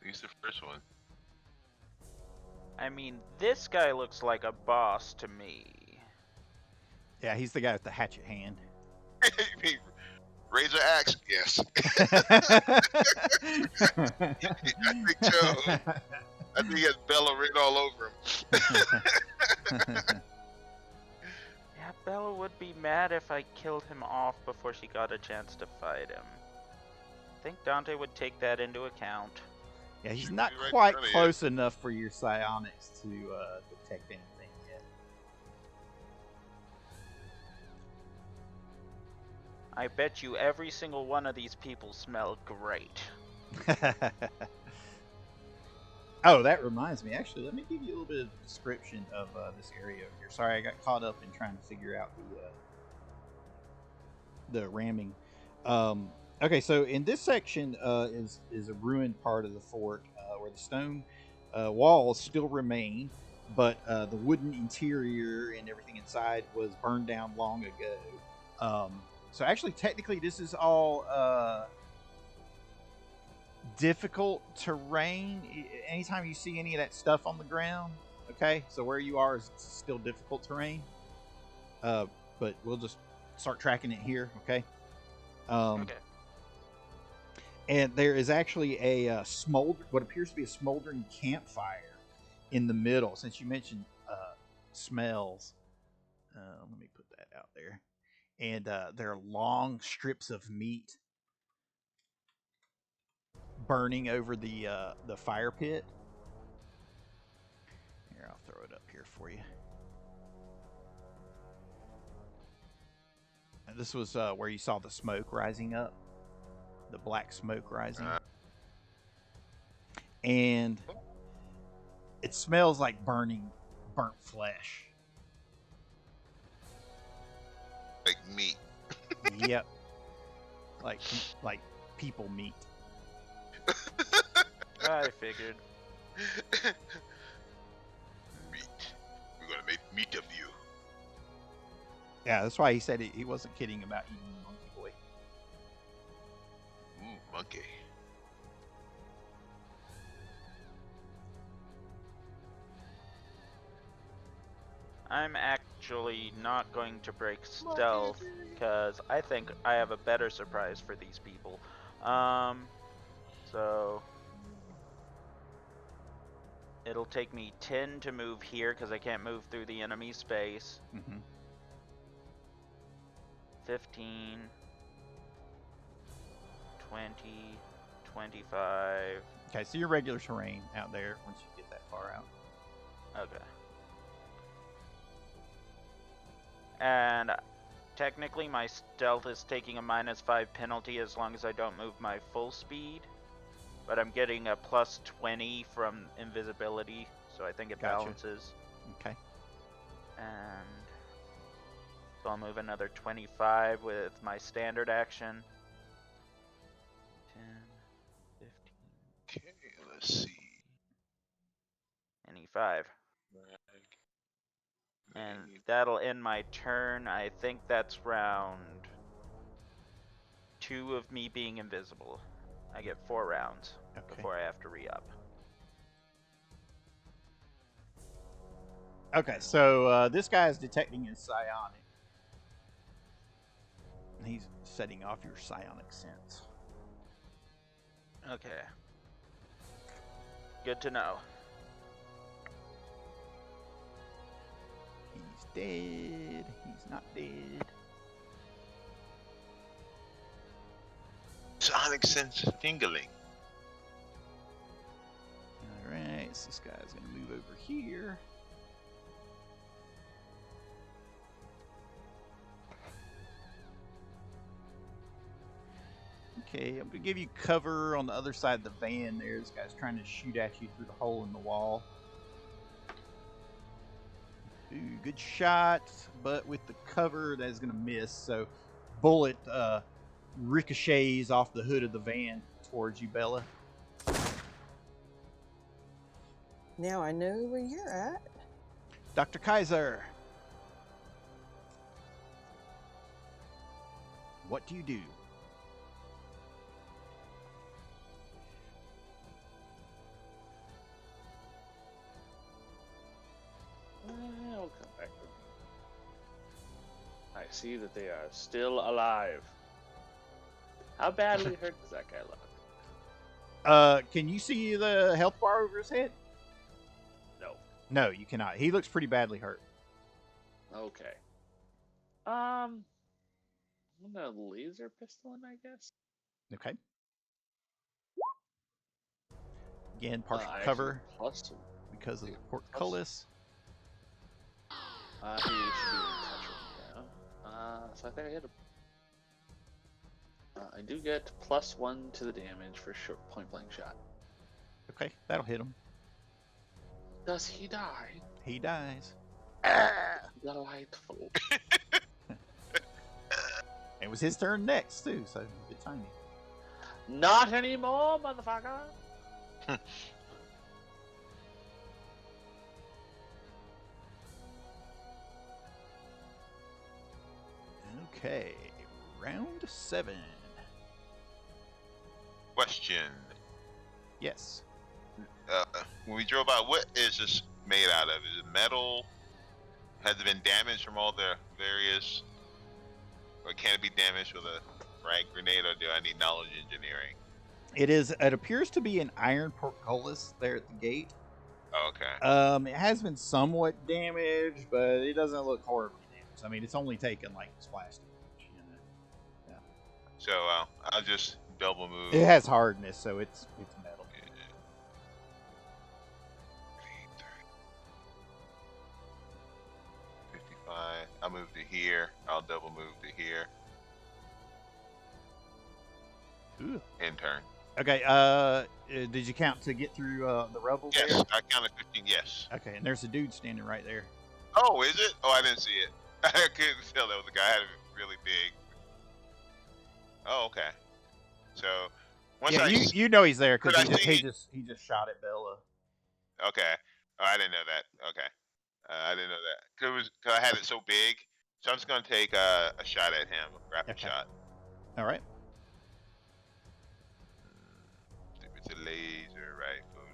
D: He's the first one.
C: I mean, this guy looks like a boss to me.
A: Yeah, he's the guy with the hatchet hand.
D: Razor axe? Yes. I think he has Bella written all over him.
C: Yeah, Bella would be mad if I killed him off before she got a chance to fight him. I think Dante would take that into account.
A: Yeah, he's
D: Should
A: not
D: be right in
A: quite
D: front of you.
A: close enough for your psionics to detect anything yet.
C: I bet you every single one of these people smell great.
A: Oh, that reminds me. Actually, let me give you a little bit of description of this area over here. Sorry, I got caught up in trying to figure out the ramming. Okay, so in this section is a ruined part of the fort where the stone walls still remain, but the wooden interior and everything inside was burned down long ago. So actually, technically, this is all difficult terrain. Anytime you see any of that stuff on the ground, okay, so where you are is still difficult terrain. But we'll just start tracking it here, okay?
C: Okay.
A: And there is actually a what appears to be a smoldering campfire in the middle. Since you mentioned smells, let me put that out there. And there are long strips of meat burning over the fire pit. Here, I'll throw it up here for you. And this was where you saw the smoke rising up. The black smoke rising. And it smells like burnt flesh.
D: Like meat.
A: Yep. Like people meat.
C: I figured.
D: Meat. We're gonna make meat of you.
A: Yeah, that's why he said he wasn't kidding about eating Monkey Boy.
D: Ooh, monkey.
C: I'm actually not going to break stealth because I think I have a better surprise for these people. So it'll take me 10 to move here because I can't move through the enemy space. 15, 20, 25.
A: Okay, so your regular terrain out there once you get that far out.
C: Okay. And technically my stealth is taking a -5 penalty as long as I don't move my full speed. But I'm getting a +20 from invisibility, so I think it
A: Gotcha.
C: balances.
A: Okay.
C: And so I'll move another 25 with my standard action. 10, 15,
D: Okay, let's see.
C: 25. And that'll end my turn. I think that's round 2 of me being invisible. I get 4 rounds before I have to re-up.
A: Okay, so this guy is detecting his psionic. He's setting off your psionic sense.
C: Okay. Good to know.
A: He's dead. He's not dead.
D: Sonic sense tingling.
A: Alright, so this guy's going to move over here. Okay, I'm gonna give you cover on the other side of the van there. This guy's trying to shoot at you through the hole in the wall. Ooh, good shot, but with the cover, that's gonna miss. So, bullet ricochets off the hood of the van towards you, Bella.
E: Now I know where you're at.
A: Dr. Kaiser. What do you do?
B: I'll come back. I see that they are still alive. How badly hurt does that guy look?
A: Can you see the health bar over his head?
B: No.
A: No, you cannot. He looks pretty badly hurt.
B: Okay. I'm gonna laser pistol him, I guess.
A: Okay. Again, partial
B: I
A: cover
B: actually plus
A: because of the portcullis.
B: he should be in touch right now. So I think I hit him. I do get +1 to the damage for short point blank shot.
A: Okay, that'll hit him.
B: Does he die?
A: He dies.
B: Delightful.
A: It was his turn next, too, so good timing.
B: Not anymore, motherfucker.
A: Okay, round 7.
D: Question.
A: Yes.
D: When we drove out, what is this made out of? Is it metal? Has it been damaged from all the various... Or can it be damaged with a frag grenade, or do I need knowledge engineering?
A: It appears to be an iron portcullis there at the gate.
D: Oh, okay.
A: It has been somewhat damaged, but it doesn't look horribly damaged. I mean, it's only taken like splash damage, you know. Yeah.
D: So I'll just double move.
A: It has hardness, so it's metal.
D: 55. I'll move to here. I'll double move to here.
A: Ooh.
D: In turn.
A: Okay, did you count to get through the rubble
D: Yes,
A: there?
D: I counted 15, yes.
A: Okay, and there's a dude standing right there.
D: Oh, is it? Oh, I didn't see it. I couldn't tell that was a guy. I had it really big. Oh, okay. So, once
A: Yeah, you know he's there because
D: Could I
A: he
D: see-
A: just shot at Bella.
D: Okay. Oh, I didn't know that. Okay. I didn't know that. Cause I had it so big. So I'm just going to take a shot at him. A rapid
A: Okay.
D: shot.
A: All right.
D: It's a laser rifle.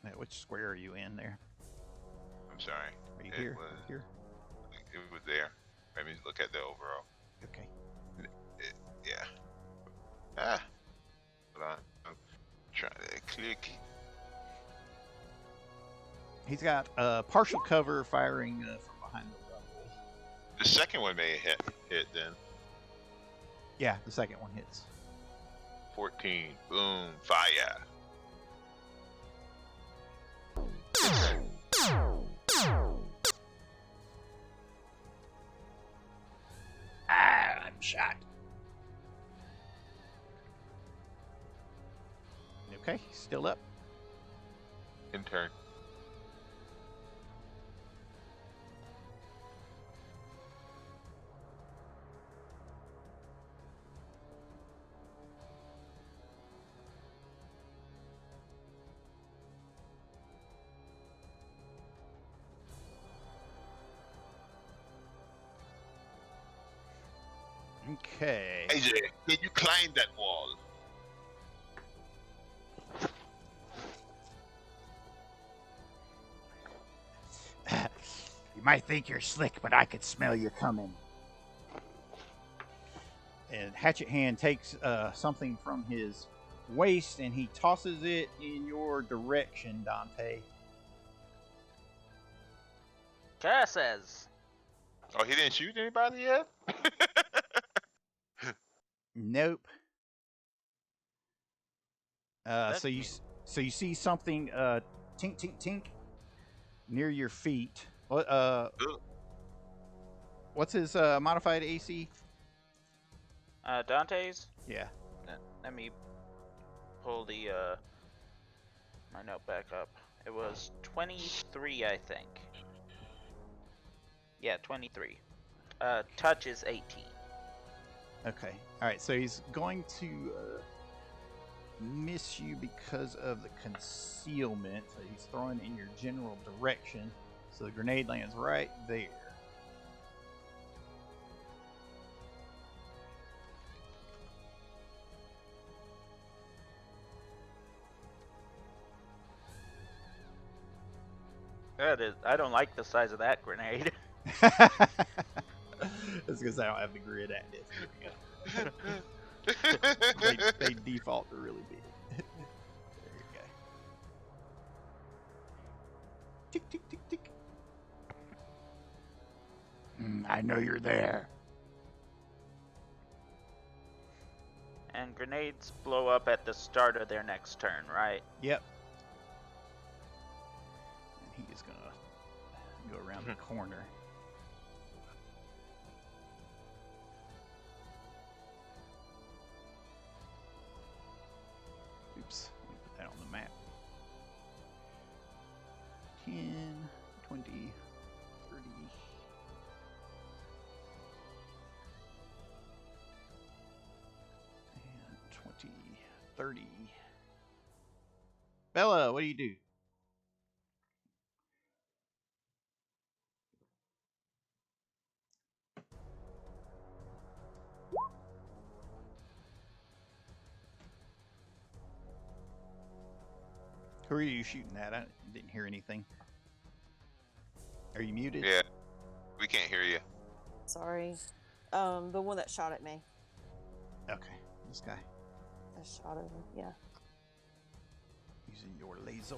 A: Now, which square are you in there?
D: I'm sorry.
A: Are you
D: It
A: here?
D: was-
A: Here?
D: It was there. Let me look at the overall.
A: Okay.
D: Yeah. Ah. Hold on. I'm trying to click.
A: He's got partial cover firing from behind the rubble.
D: The second one may hit then.
A: Yeah, the second one hits.
D: 14. Boom. Fire.
F: I'm shot.
A: Okay, still up.
D: In turn.
A: Okay.
D: AJ, can you climb that wall?
F: You might think you're slick, but I could smell you coming.
A: And Hatchet Hand takes something from his waist and he tosses it in your direction, Dante.
C: Curses!
D: Oh, he didn't shoot anybody yet?
A: Nope.
C: That's
A: So you see something tink tink tink near your feet. What what's his modified AC?
C: Dante's?
A: Yeah.
C: Let me pull the my note back up. It was 23, I think. Yeah, 23. Touch is 18.
A: Okay. All right. So he's going to miss you because of the concealment. So he's throwing in your general direction. So the grenade lands right there.
C: That is, I don't like the size of that grenade.
A: That's because I don't have the grid at it. They default to really big. There you go. Tick, tick, tick, tick.
F: I know you're there.
C: And grenades blow up at the start of their next turn, right?
A: Yep. And he is going to go around the corner. Oops. Let me put that on the map. 10, 20, 30. And 20, 30. Bella, what do you do? Who are you shooting at? I didn't hear anything. Are you muted?
D: Yeah, we can't hear you.
E: Sorry. The one that shot at me.
A: Okay, this guy.
E: That shot over. Yeah.
A: Using your laser.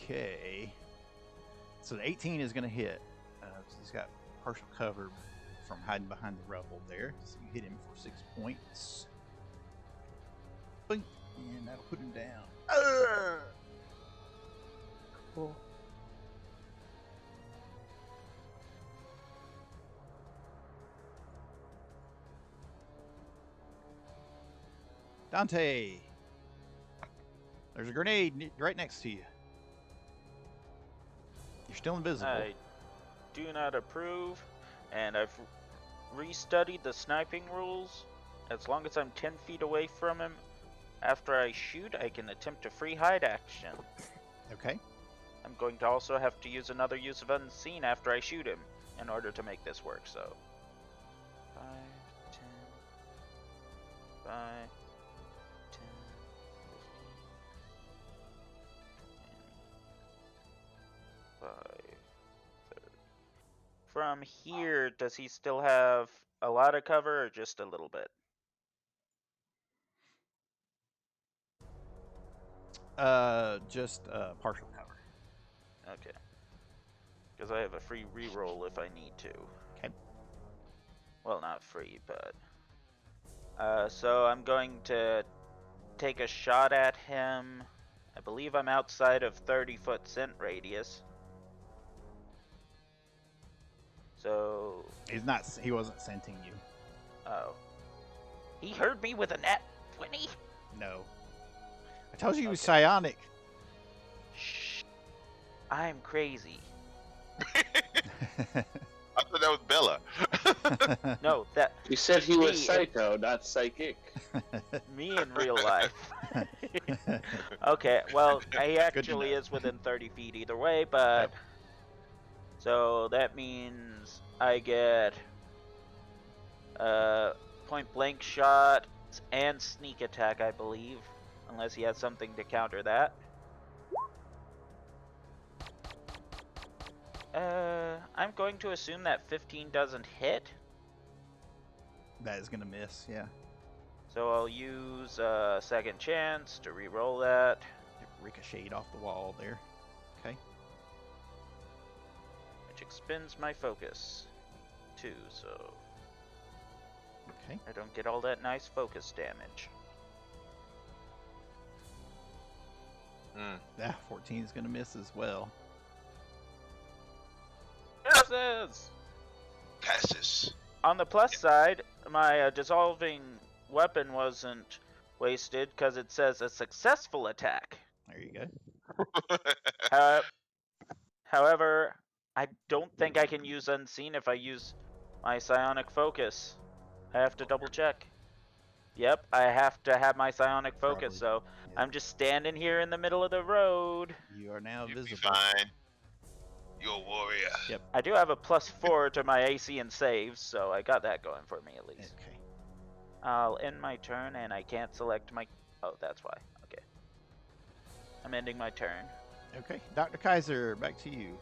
A: Okay. So the 18 is going to hit. 'Cause he's got partial cover from hiding behind the rubble there. So you hit him for 6 points. Boink. And that'll put him down.
E: Cool.
A: Dante. There's a grenade right next to you. You're still invisible.
C: I do not approve, and I've restudied the sniping rules. As long as I'm 10 feet away from him, after I shoot, I can attempt a free hide action.
A: Okay.
C: I'm going to also have to use another use of unseen after I shoot him in order to make this work, so. 5, 10, 5, 10, 15, 5, 30. From here, does he still have a lot of cover or just a little bit?
A: Just partial cover.
C: Okay. Because I have a free reroll if I need to.
A: Okay.
C: Well, not free, but... so I'm going to take a shot at him. I believe I'm outside of 30-foot scent radius. So...
A: He wasn't scenting you.
C: Oh. He heard me with a nat 20?
A: No. I told you he was
C: Okay.
A: psionic.
C: Shh. I'm crazy.
D: I thought that was Bella.
C: No, that...
B: You said he was
C: Me,
B: psycho, not psychic.
C: Me in real life. Okay, well, he
A: to
C: actually
A: know.
C: is within 30 feet either way, but...
A: Yep.
C: So that means I get point blank shot and sneak attack, I believe. Unless he has something to counter that. I'm going to assume that 15 doesn't hit.
A: That is going to miss, yeah.
C: So I'll use second chance to re-roll that.
A: It ricocheted off the wall there. Okay.
C: Which expends my focus. 2, so
A: Okay.
C: I don't get all that nice focus damage.
A: Yeah, 14 is going to miss as well.
C: Misses!
D: Passes.
C: On the plus side, my dissolving weapon wasn't wasted because it says a successful attack.
A: There you go.
C: However, I don't think I can use Unseen if I use my psionic focus. I have to double check. Yep, I have to have my psionic focus,
A: Probably,
C: so
A: yeah.
C: I'm just standing here in the middle of the road.
A: You are now
D: You'll be
A: visible.
D: fine. You're a warrior.
A: Yep.
C: I do have a +4 to my AC and saves, so I got that going for me at least.
A: Okay.
C: I'll end my turn, and I can't select my... Oh, that's why. Okay. I'm ending my turn.
A: Okay. Dr. Kaiser, back to you.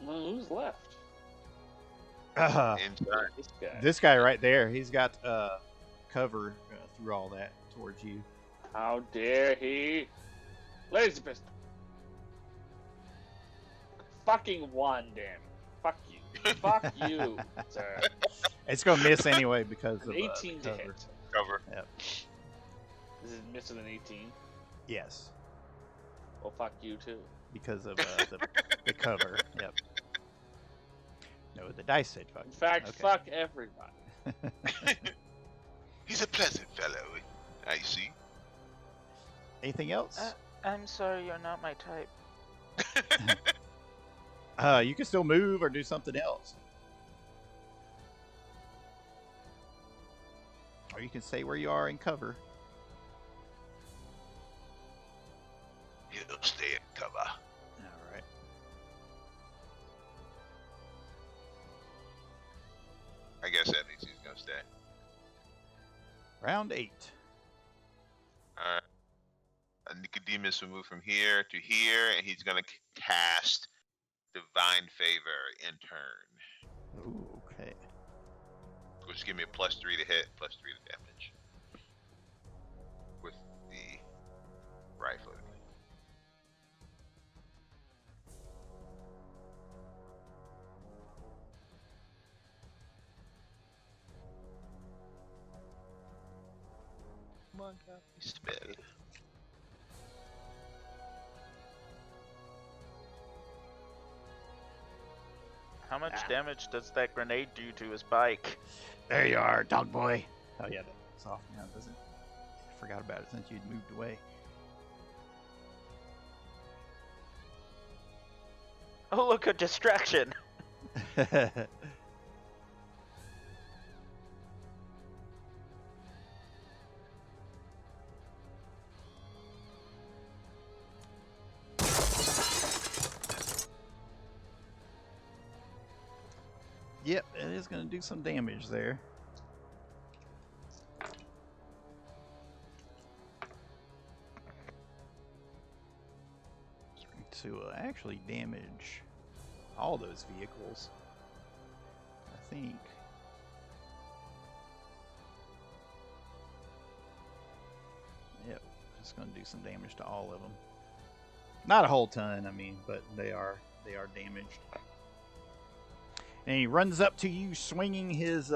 B: Well, who's left?
D: Inside.
B: This guy.
A: This guy right there, he's got cover through all that towards you.
B: How dare he? Laser pistol. Fucking one, damn. Fuck you. Fuck you, sir.
A: It's going to miss anyway because
B: An
A: of
B: 18 to
A: cover.
B: hit.
D: Cover.
A: Yep.
B: This is missing an 18.
A: Yes,
B: Well, fuck you too.
A: because of the cover. Yep. No, the dice said fuck.
B: In fact,
A: Okay.
B: fuck everybody.
D: He's a pleasant fellow. I see.
A: Anything else?
C: I'm sorry, you're not my type.
A: You can still move or do something else. Or you can stay where you are in cover.
D: He'll stay in cover.
A: All right.
D: I guess that means he's gonna stay.
A: Round 8.
D: Alright. Nicodemus will move from here to here, and he's gonna cast Divine Favor in turn.
A: Ooh, okay.
D: Which give me a +3 to hit, +3 to damage. With the rifle. Come on, copy spell.
C: How much damage does that grenade do to his bike?
A: There you are, dog boy. Oh yeah, that's off now, doesn't it? I forgot about it since you'd moved away.
C: Oh, look, a distraction.
A: Yep, it is going to do some damage there. To actually damage all those vehicles, I think. Yep, just going to do some damage to all of them. Not a whole ton, I mean, but they are damaged. And he runs up to you, swinging his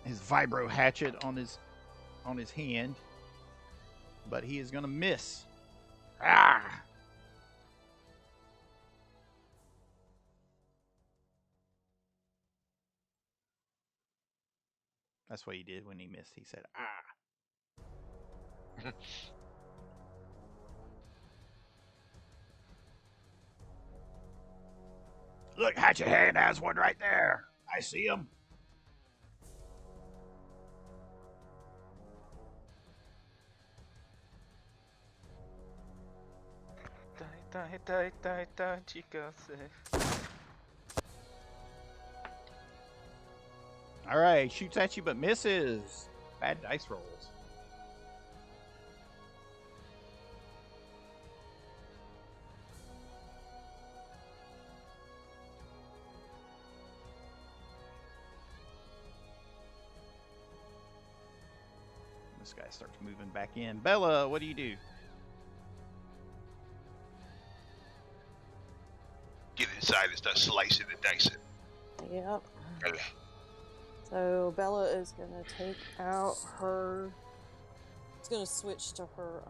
A: vibro hatchet on his hand, but he is going to miss. Ah! That's what he did when he missed. He said, "Ah." Look, Hatchet Hand has one right there. I see him. All right, shoots at you but misses. Bad dice rolls. This guy starts moving back in. Bella, what do you do?
D: Get inside and start slicing and dicing.
E: Yep.
D: Okay.
E: So Bella is gonna take out her. It's gonna switch to her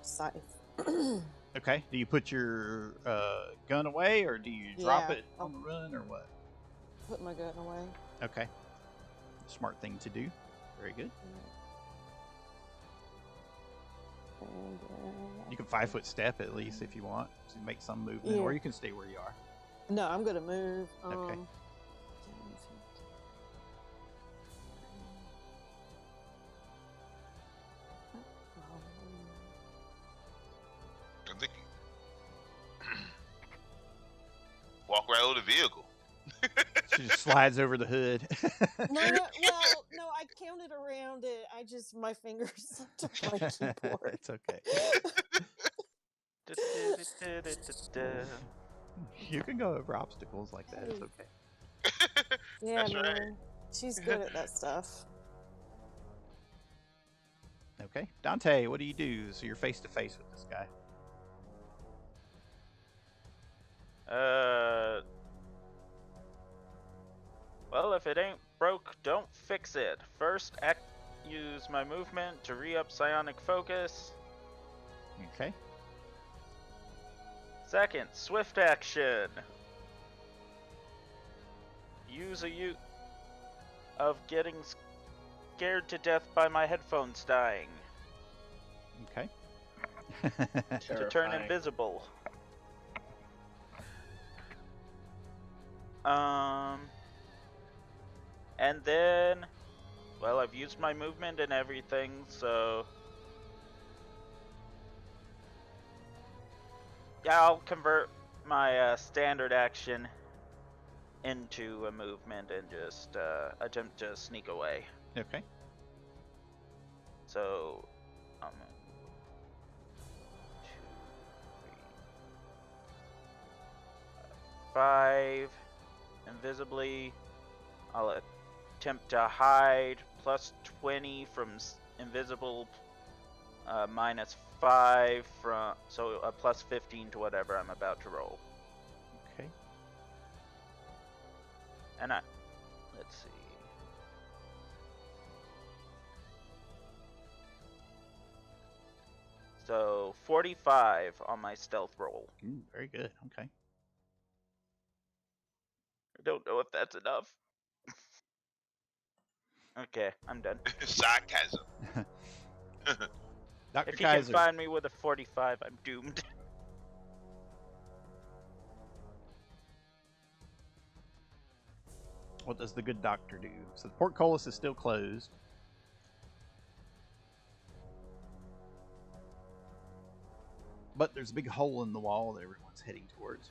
E: scythe.
A: Okay. Do you put your gun away, or do you drop
E: Yeah,
A: it on the run, or what?
E: Put my gun away.
A: Okay. Smart thing to do. Very good.
E: And,
A: You can 5-foot step at least if you want to make some movement,
E: Yeah.
A: or you can stay where you are.
E: no, I'm gonna move.
A: Okay.
D: I think walk right over the vehicle.
A: She just slides over the hood.
E: No, well, no, I counted around it. My fingers slipped off my keyboard.
A: It's okay. You can go over obstacles like that. It's okay.
E: Yeah,
D: That's
E: man.
D: right.
E: She's good at that stuff.
A: Okay. Dante, what do you do? So you're face to face with this guy.
C: Well, if it ain't broke, don't fix it. First, use my movement to re-up psionic focus.
A: Okay.
C: Second, swift action. Use of getting scared to death by my headphones dying
A: Okay.
C: to turn invisible. And then, well, I've used my movement and everything, so yeah, I'll convert my standard action into a movement and just attempt to sneak away.
A: Okay.
C: So, 2, 3, 5, invisibly. I'll attempt to hide, plus 20 from invisible, minus 5 from, so a plus 15 to whatever I'm about to roll.
A: Okay.
C: And let's see. So 45 on my stealth roll.
A: Very good. Okay.
C: I don't know if that's enough. Okay, I'm done.
D: Sarcasm.
A: Dr.
C: If you
A: Kaiser.
C: can find me with a 45, I'm doomed.
A: What does the good doctor do? So the portcullis is still closed. But there's a big hole in the wall that everyone's heading towards.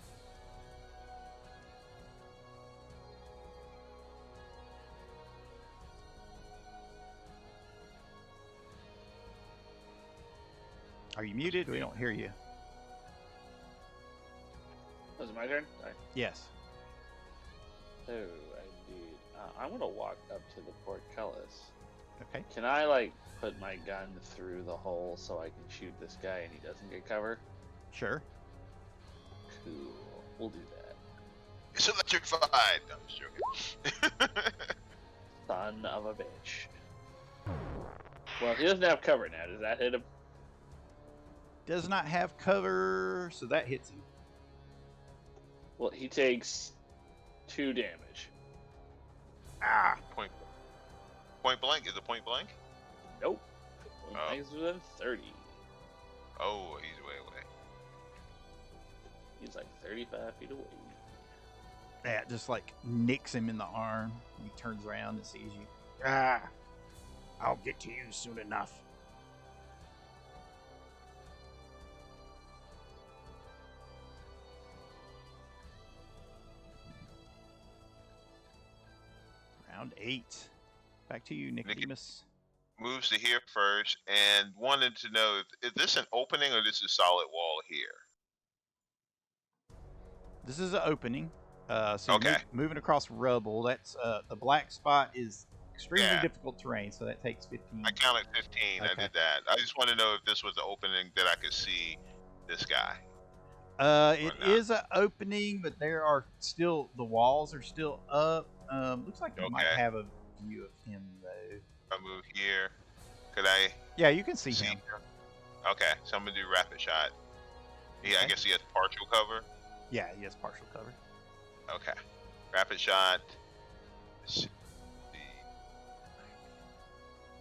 A: Are you muted? We don't hear you.
B: Was it my turn? Sorry.
A: Yes.
B: Oh, I did. I'm gonna walk up to the portcullis.
A: Okay.
B: Can I, like, put my gun through the hole so I can shoot this guy and he doesn't get cover?
A: Sure.
B: Cool. We'll do that.
D: It's electrified. No, I'm just joking.
B: Son of a bitch. Well, he doesn't have cover now. Does that hit him?
A: Does not have cover, so that hits him.
B: Well, he takes 2 damage.
A: Ah!
D: Point blank? Is it point blank?
B: Nope.
D: Oh.
B: He's within 30.
D: Oh, he's way away.
B: He's like 35 feet away.
A: That just like nicks him in the arm. He turns around and sees you. Ah!
F: I'll get to you soon enough.
A: Round 8. Back to you, Nicodemus.
D: Moves to here first, and wanted to know if this an opening or this is solid wall here.
A: This is an opening. So you're
D: Okay.
A: moving across rubble. That's the black spot is extremely
D: Yeah.
A: difficult terrain, so that takes 15.
D: I counted 15. I
A: Okay.
D: did that. I just want to know if this was the opening that I could see this guy.
A: It
D: not.
A: is an opening, but there are still the walls are still up. Looks like you might
D: Okay.
A: have a view of him though.
D: I move here. Could I
A: Yeah, you can see
D: see
A: him.
D: him? Okay, so I'm gonna do rapid shot. Yeah, I
A: Okay.
D: guess he has partial cover.
A: Yeah, he has partial cover.
D: Okay, rapid shot. Let's see.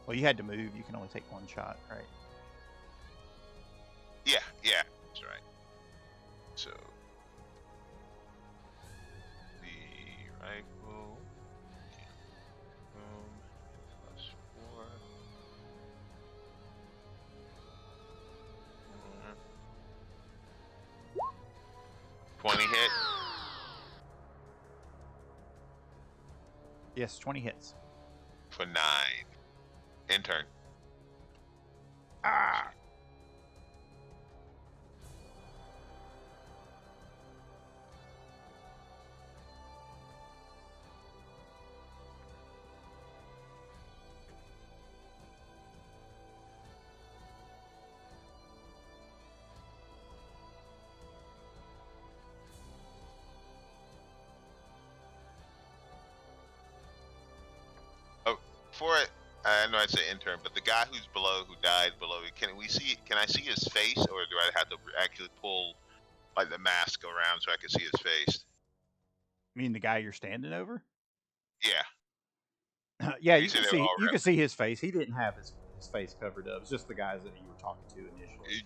A: Well, you had to move. You can only take one shot, right?
D: Yeah, that's right. So the rifle. Boom. +4. 20 hit.
A: Yes, 20 hits.
D: For 9. Intern.
A: Ah!
D: For it, I know I say intern, but the guy who's below, who died below, can I see his face, or do I have to actually pull like the mask around so I can see his face?
A: You mean the guy you're standing over?
D: Yeah.
A: Yeah,
D: You
A: you
D: said
A: can
D: they were
A: see
D: all
A: you can see his face. He didn't have his face covered up. It's just the guys that you were talking to initially.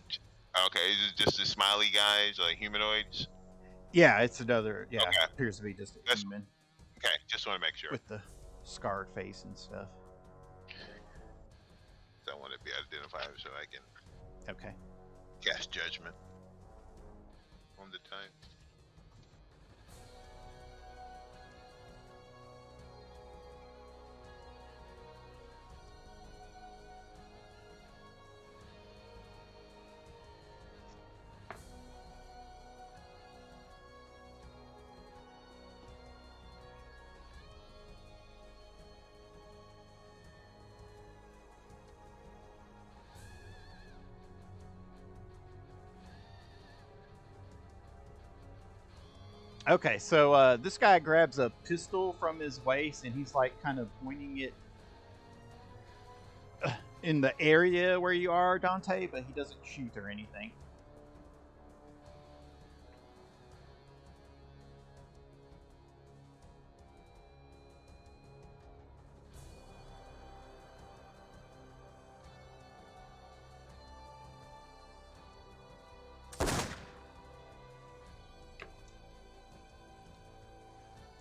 D: Okay, is it just the smiley guys, like humanoids?
A: Yeah, it's another. Yeah,
D: Okay.
A: appears to be just a
D: That's-
A: human
D: Okay, just want to make sure.
A: with the scarred face and stuff.
D: I want to be identified so I can
A: Okay.
D: cast judgment on the time.
A: Okay, so this guy grabs a pistol from his waist and he's like kind of pointing it in the area where you are, Dante, but he doesn't shoot or anything.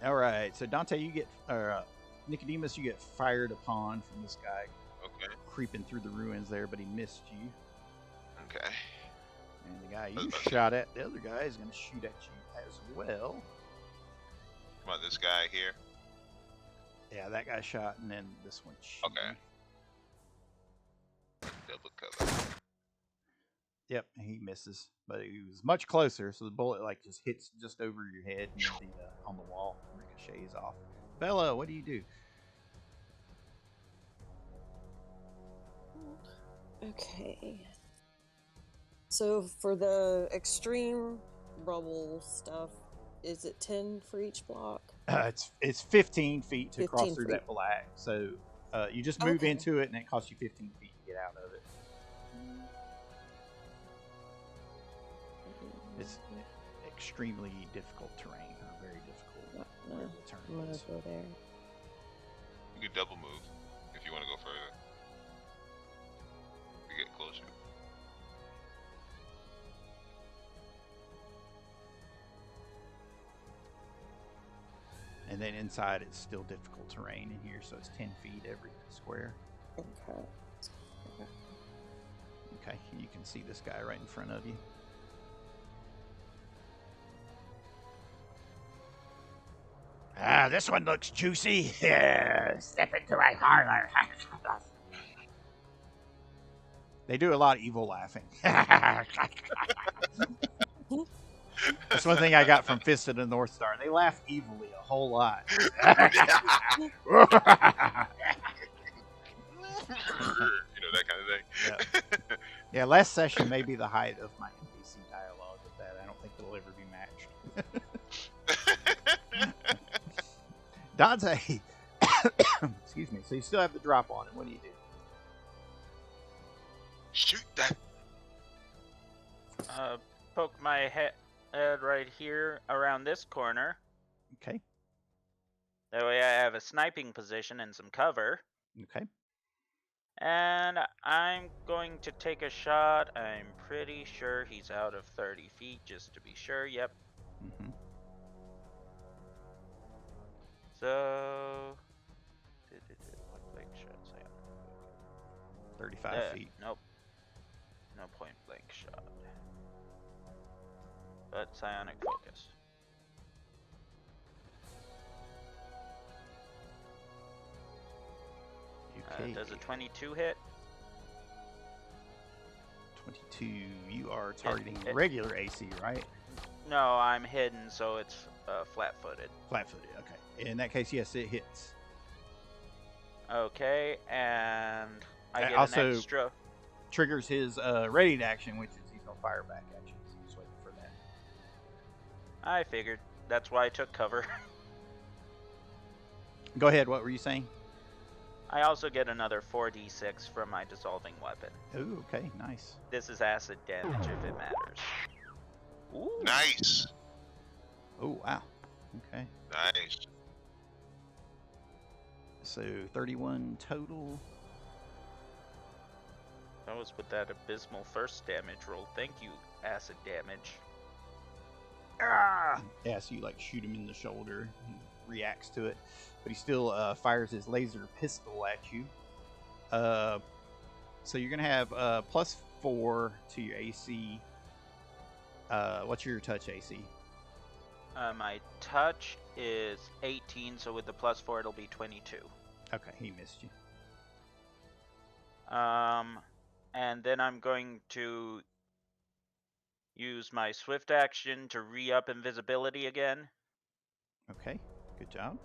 A: All right, so Dante, you get, or Nicodemus, you get fired upon from this guy
D: Okay.
A: creeping through the ruins there, but he missed you.
D: Okay.
A: And the guy
D: I was
A: you
D: about to-
A: shot at, the other guy, is going to shoot at you as well.
D: Come on, this guy here.
A: Yeah, that guy shot, and then this one shot.
D: Okay. Double cover.
A: Yep, he misses, but he was much closer, so the bullet like just hits just over your head and on the wall, ricochets off. Bella, what do you do?
E: Okay. So for the extreme rubble stuff, is it 10 for each block?
A: It's 15 feet to cross
E: 15
A: through
E: feet.
A: that black, so you just move
E: Okay.
A: into it, and it costs you 15 feet to get out of it. It's extremely difficult terrain, or very difficult.
E: No,
A: where the
E: I'm
A: turn
E: gonna
A: is.
E: go there.
D: You can double move if you want to go further. We get closer.
A: And then inside, it's still difficult terrain in here, so it's 10 feet every square.
E: Okay.
A: Okay, you can see this guy right in front of you.
F: Ah, this one looks juicy. Yeah, step into my parlor.
A: They do a lot of evil laughing. That's one thing I got from Fist of the North Star. They laugh evilly a whole lot.
D: that kind of thing.
A: Yeah, last session may be the height of my NPC dialogue with that. I don't think it'll ever be matched. Dante, excuse me. So you still have the drop on it. What do you do?
D: Shoot that.
C: Poke my head right here around this corner.
A: Okay.
C: That way I have a sniping position and some cover.
A: Okay.
C: And I'm going to take a shot. I'm pretty sure he's out of 30 feet, just to be sure. Yep.
A: Mm-hmm.
C: So... What blank shots?
A: 35 feet.
C: Nope. No point blank shot. But psionic focus.
A: Okay.
C: Does a 22 hit?
A: 22. You are targeting regular AC, right?
C: No, I'm hidden, so it's flat-footed.
A: Flat-footed. Okay. In that case, yes, it hits.
C: Okay, and I
A: That
C: get
A: also
C: an extra.
A: Triggers his ready to action, which is he's gonna fire back at you. So just waiting for that.
C: I figured. That's why I took cover.
A: Go ahead. What were you saying?
C: I also get another 4d6 from my dissolving weapon.
A: Oh, okay, nice.
C: This is acid damage if it matters. Ooh.
D: Nice.
A: Oh, wow. Okay.
D: Nice.
A: So 31 total.
C: That was with that abysmal first damage roll. Thank you, acid damage.
A: Ah! Yeah, so you like shoot him in the shoulder. He reacts to it, but he still fires his laser pistol at you. So you're gonna have +4 to your AC. What's your touch AC?
C: My touch is 18, so with the +4 it'll be 22.
A: Okay, he missed you.
C: And then I'm going to use my swift action to re-up invisibility again.
A: Okay, good job.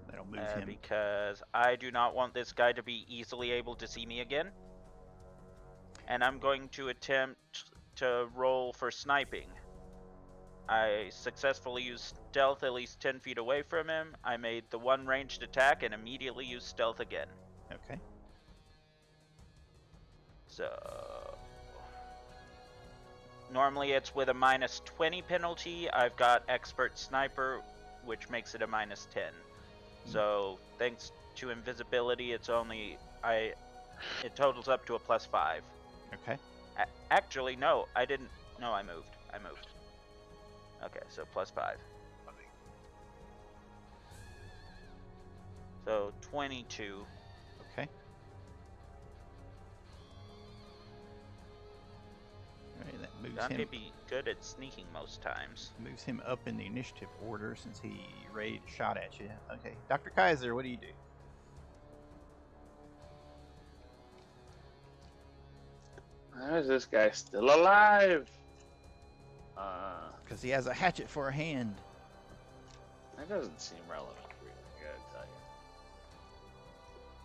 A: That'll move him.
C: Because I do not want this guy to be easily able to see me again. And I'm going to attempt to roll for sniping. I successfully used stealth at least 10 feet away from him. I made the one ranged attack and immediately used stealth again.
A: Okay.
C: So... normally it's with a -20 penalty. I've got expert sniper, which makes it a -10. So thanks to invisibility, it's only it totals up to a +5.
A: Okay.
C: Actually, no, I didn't. No, I moved. Okay, so +5. So 22.
A: Okay. Alright, that moves
C: Dante
A: him.
C: be good at sneaking most times.
A: Moves him up in the initiative order since he raid shot at you. Okay, Dr. Kaiser, what do you do?
B: How is this guy still alive?
A: Because he has a hatchet for a hand.
B: That doesn't seem relevant, really, I gotta tell you.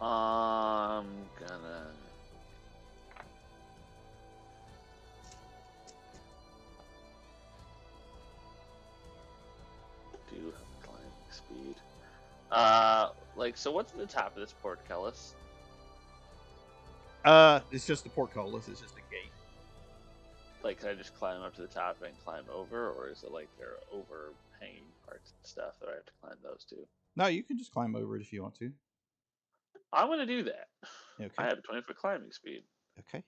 B: I'm gonna... do have climbing speed. So what's at the top of this portcullis?
A: It's just the portcullis. It's just a gate.
B: Like, can I just climb up to the top and climb over, or is it like there are overhanging parts and stuff that I have to climb those too?
A: No, you can just climb over it if you want to.
B: I'm gonna do that.
A: Okay.
B: I have 20-foot climbing speed.
A: Okay.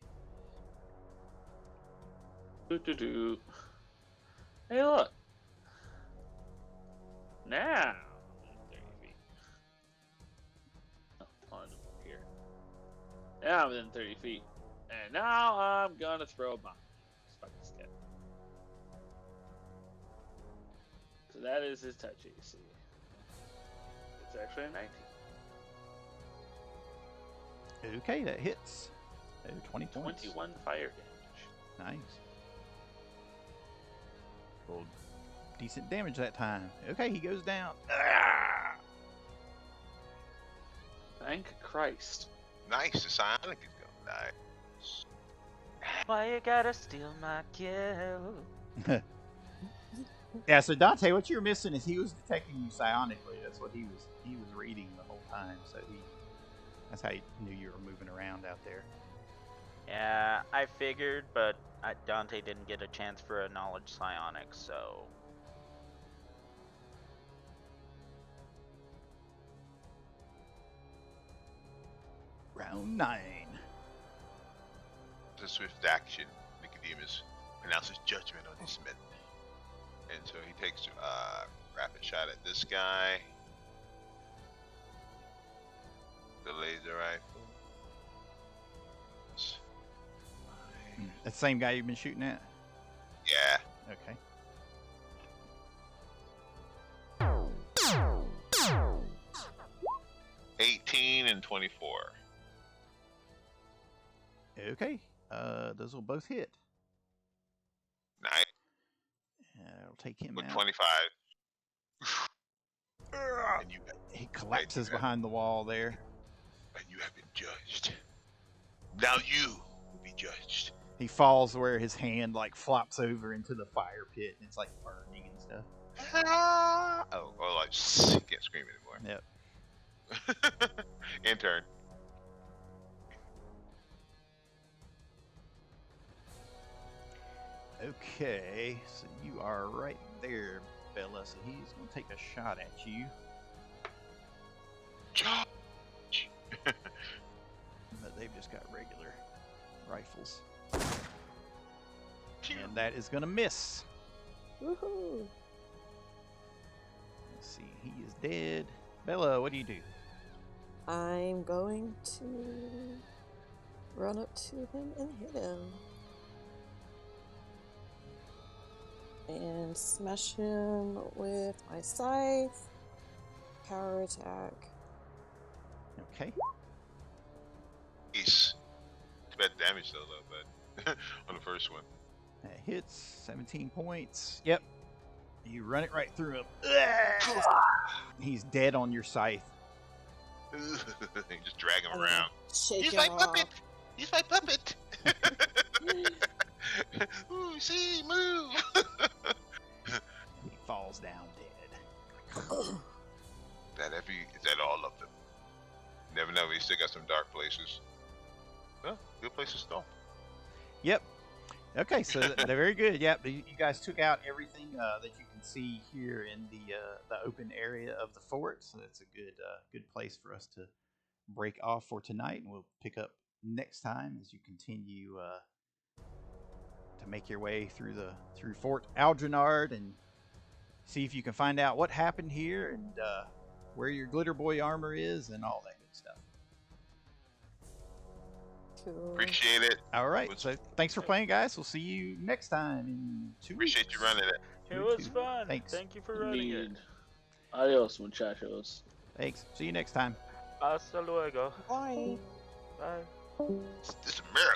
B: Doo-doo-doo. Hey, look. Now, I'm within 30 feet. Oh, on here. Now I'm within 30 feet. And now I'm gonna throw a bomb. Fucking skip. So that is his touch AC. It's actually a 19.
A: Okay, that hits. 20 points.
B: 21 fire damage.
A: Nice. Rolled decent damage that time. Okay, he goes down. Ah!
B: Thank Christ.
D: Nice. The psionic is going. Nice.
C: Why you gotta steal my kill?
A: Yeah, so Dante, what you're missing is he was detecting you psionically. That's what he was reading the whole time. So that's how he knew you were moving around out there.
C: Yeah, I figured, but Dante didn't get a chance for a knowledge psionics, so...
A: Round 9.
D: The swift action. Nicodemus pronounces judgment on this man. And so he takes a rapid shot at this guy. The laser rifle.
A: That's the same guy you've been shooting at?
D: Yeah.
A: Okay.
D: $18 and 24.
A: Okay. Those will both hit.
D: Nice.
A: It'll take him
D: With
A: out.
D: 25. And
A: He collapses behind the wall there.
D: And you have been judged. Now you will be judged.
A: He falls where his hand like flops over into the fire pit and it's like burning and stuff.
D: Oh, like can't scream anymore.
A: Yep.
D: Intern.
A: Okay, so you are right there, Bella. So he's gonna take a shot at you.
D: Judge.
A: But they've just got regular rifles. And that is gonna miss.
E: Woohoo!
A: Let's see, he is dead. Bella, what do you do?
E: I'm going to run up to him and hit him. And smash him with my scythe. Power attack.
A: Okay.
D: Ace. Too bad damage though, but on the first one.
A: That hits, 17 points. Yep. You run it right through him. He's dead on your scythe.
D: You just drag him around.
E: Shake
D: He's
E: him
D: my
E: off.
D: puppet! He's my puppet! Ooh, see, move!
A: He falls down dead.
D: Is that all of them? Never know, we still got some dark places. Well, good places still.
A: Yep. Okay, so they're very good. Yep, you guys took out everything that you can see here in the open area of the fort. So that's a good place for us to break off for tonight, and we'll pick up next time as you continue to make your way through Fort Aldronard and see if you can find out what happened here and where your Glitterboy armor is and all that good stuff.
E: Cool.
D: Appreciate it.
A: All right, so thanks for playing, guys. We'll see you next time in 2 weeks.
D: Appreciate you running it.
C: It was fun.
A: Thanks.
C: Thank you for running it.
B: Indeed. Adios, muchachos.
A: Thanks. See you next time.
C: Hasta luego.
E: Bye.
C: Bye.
D: This is America.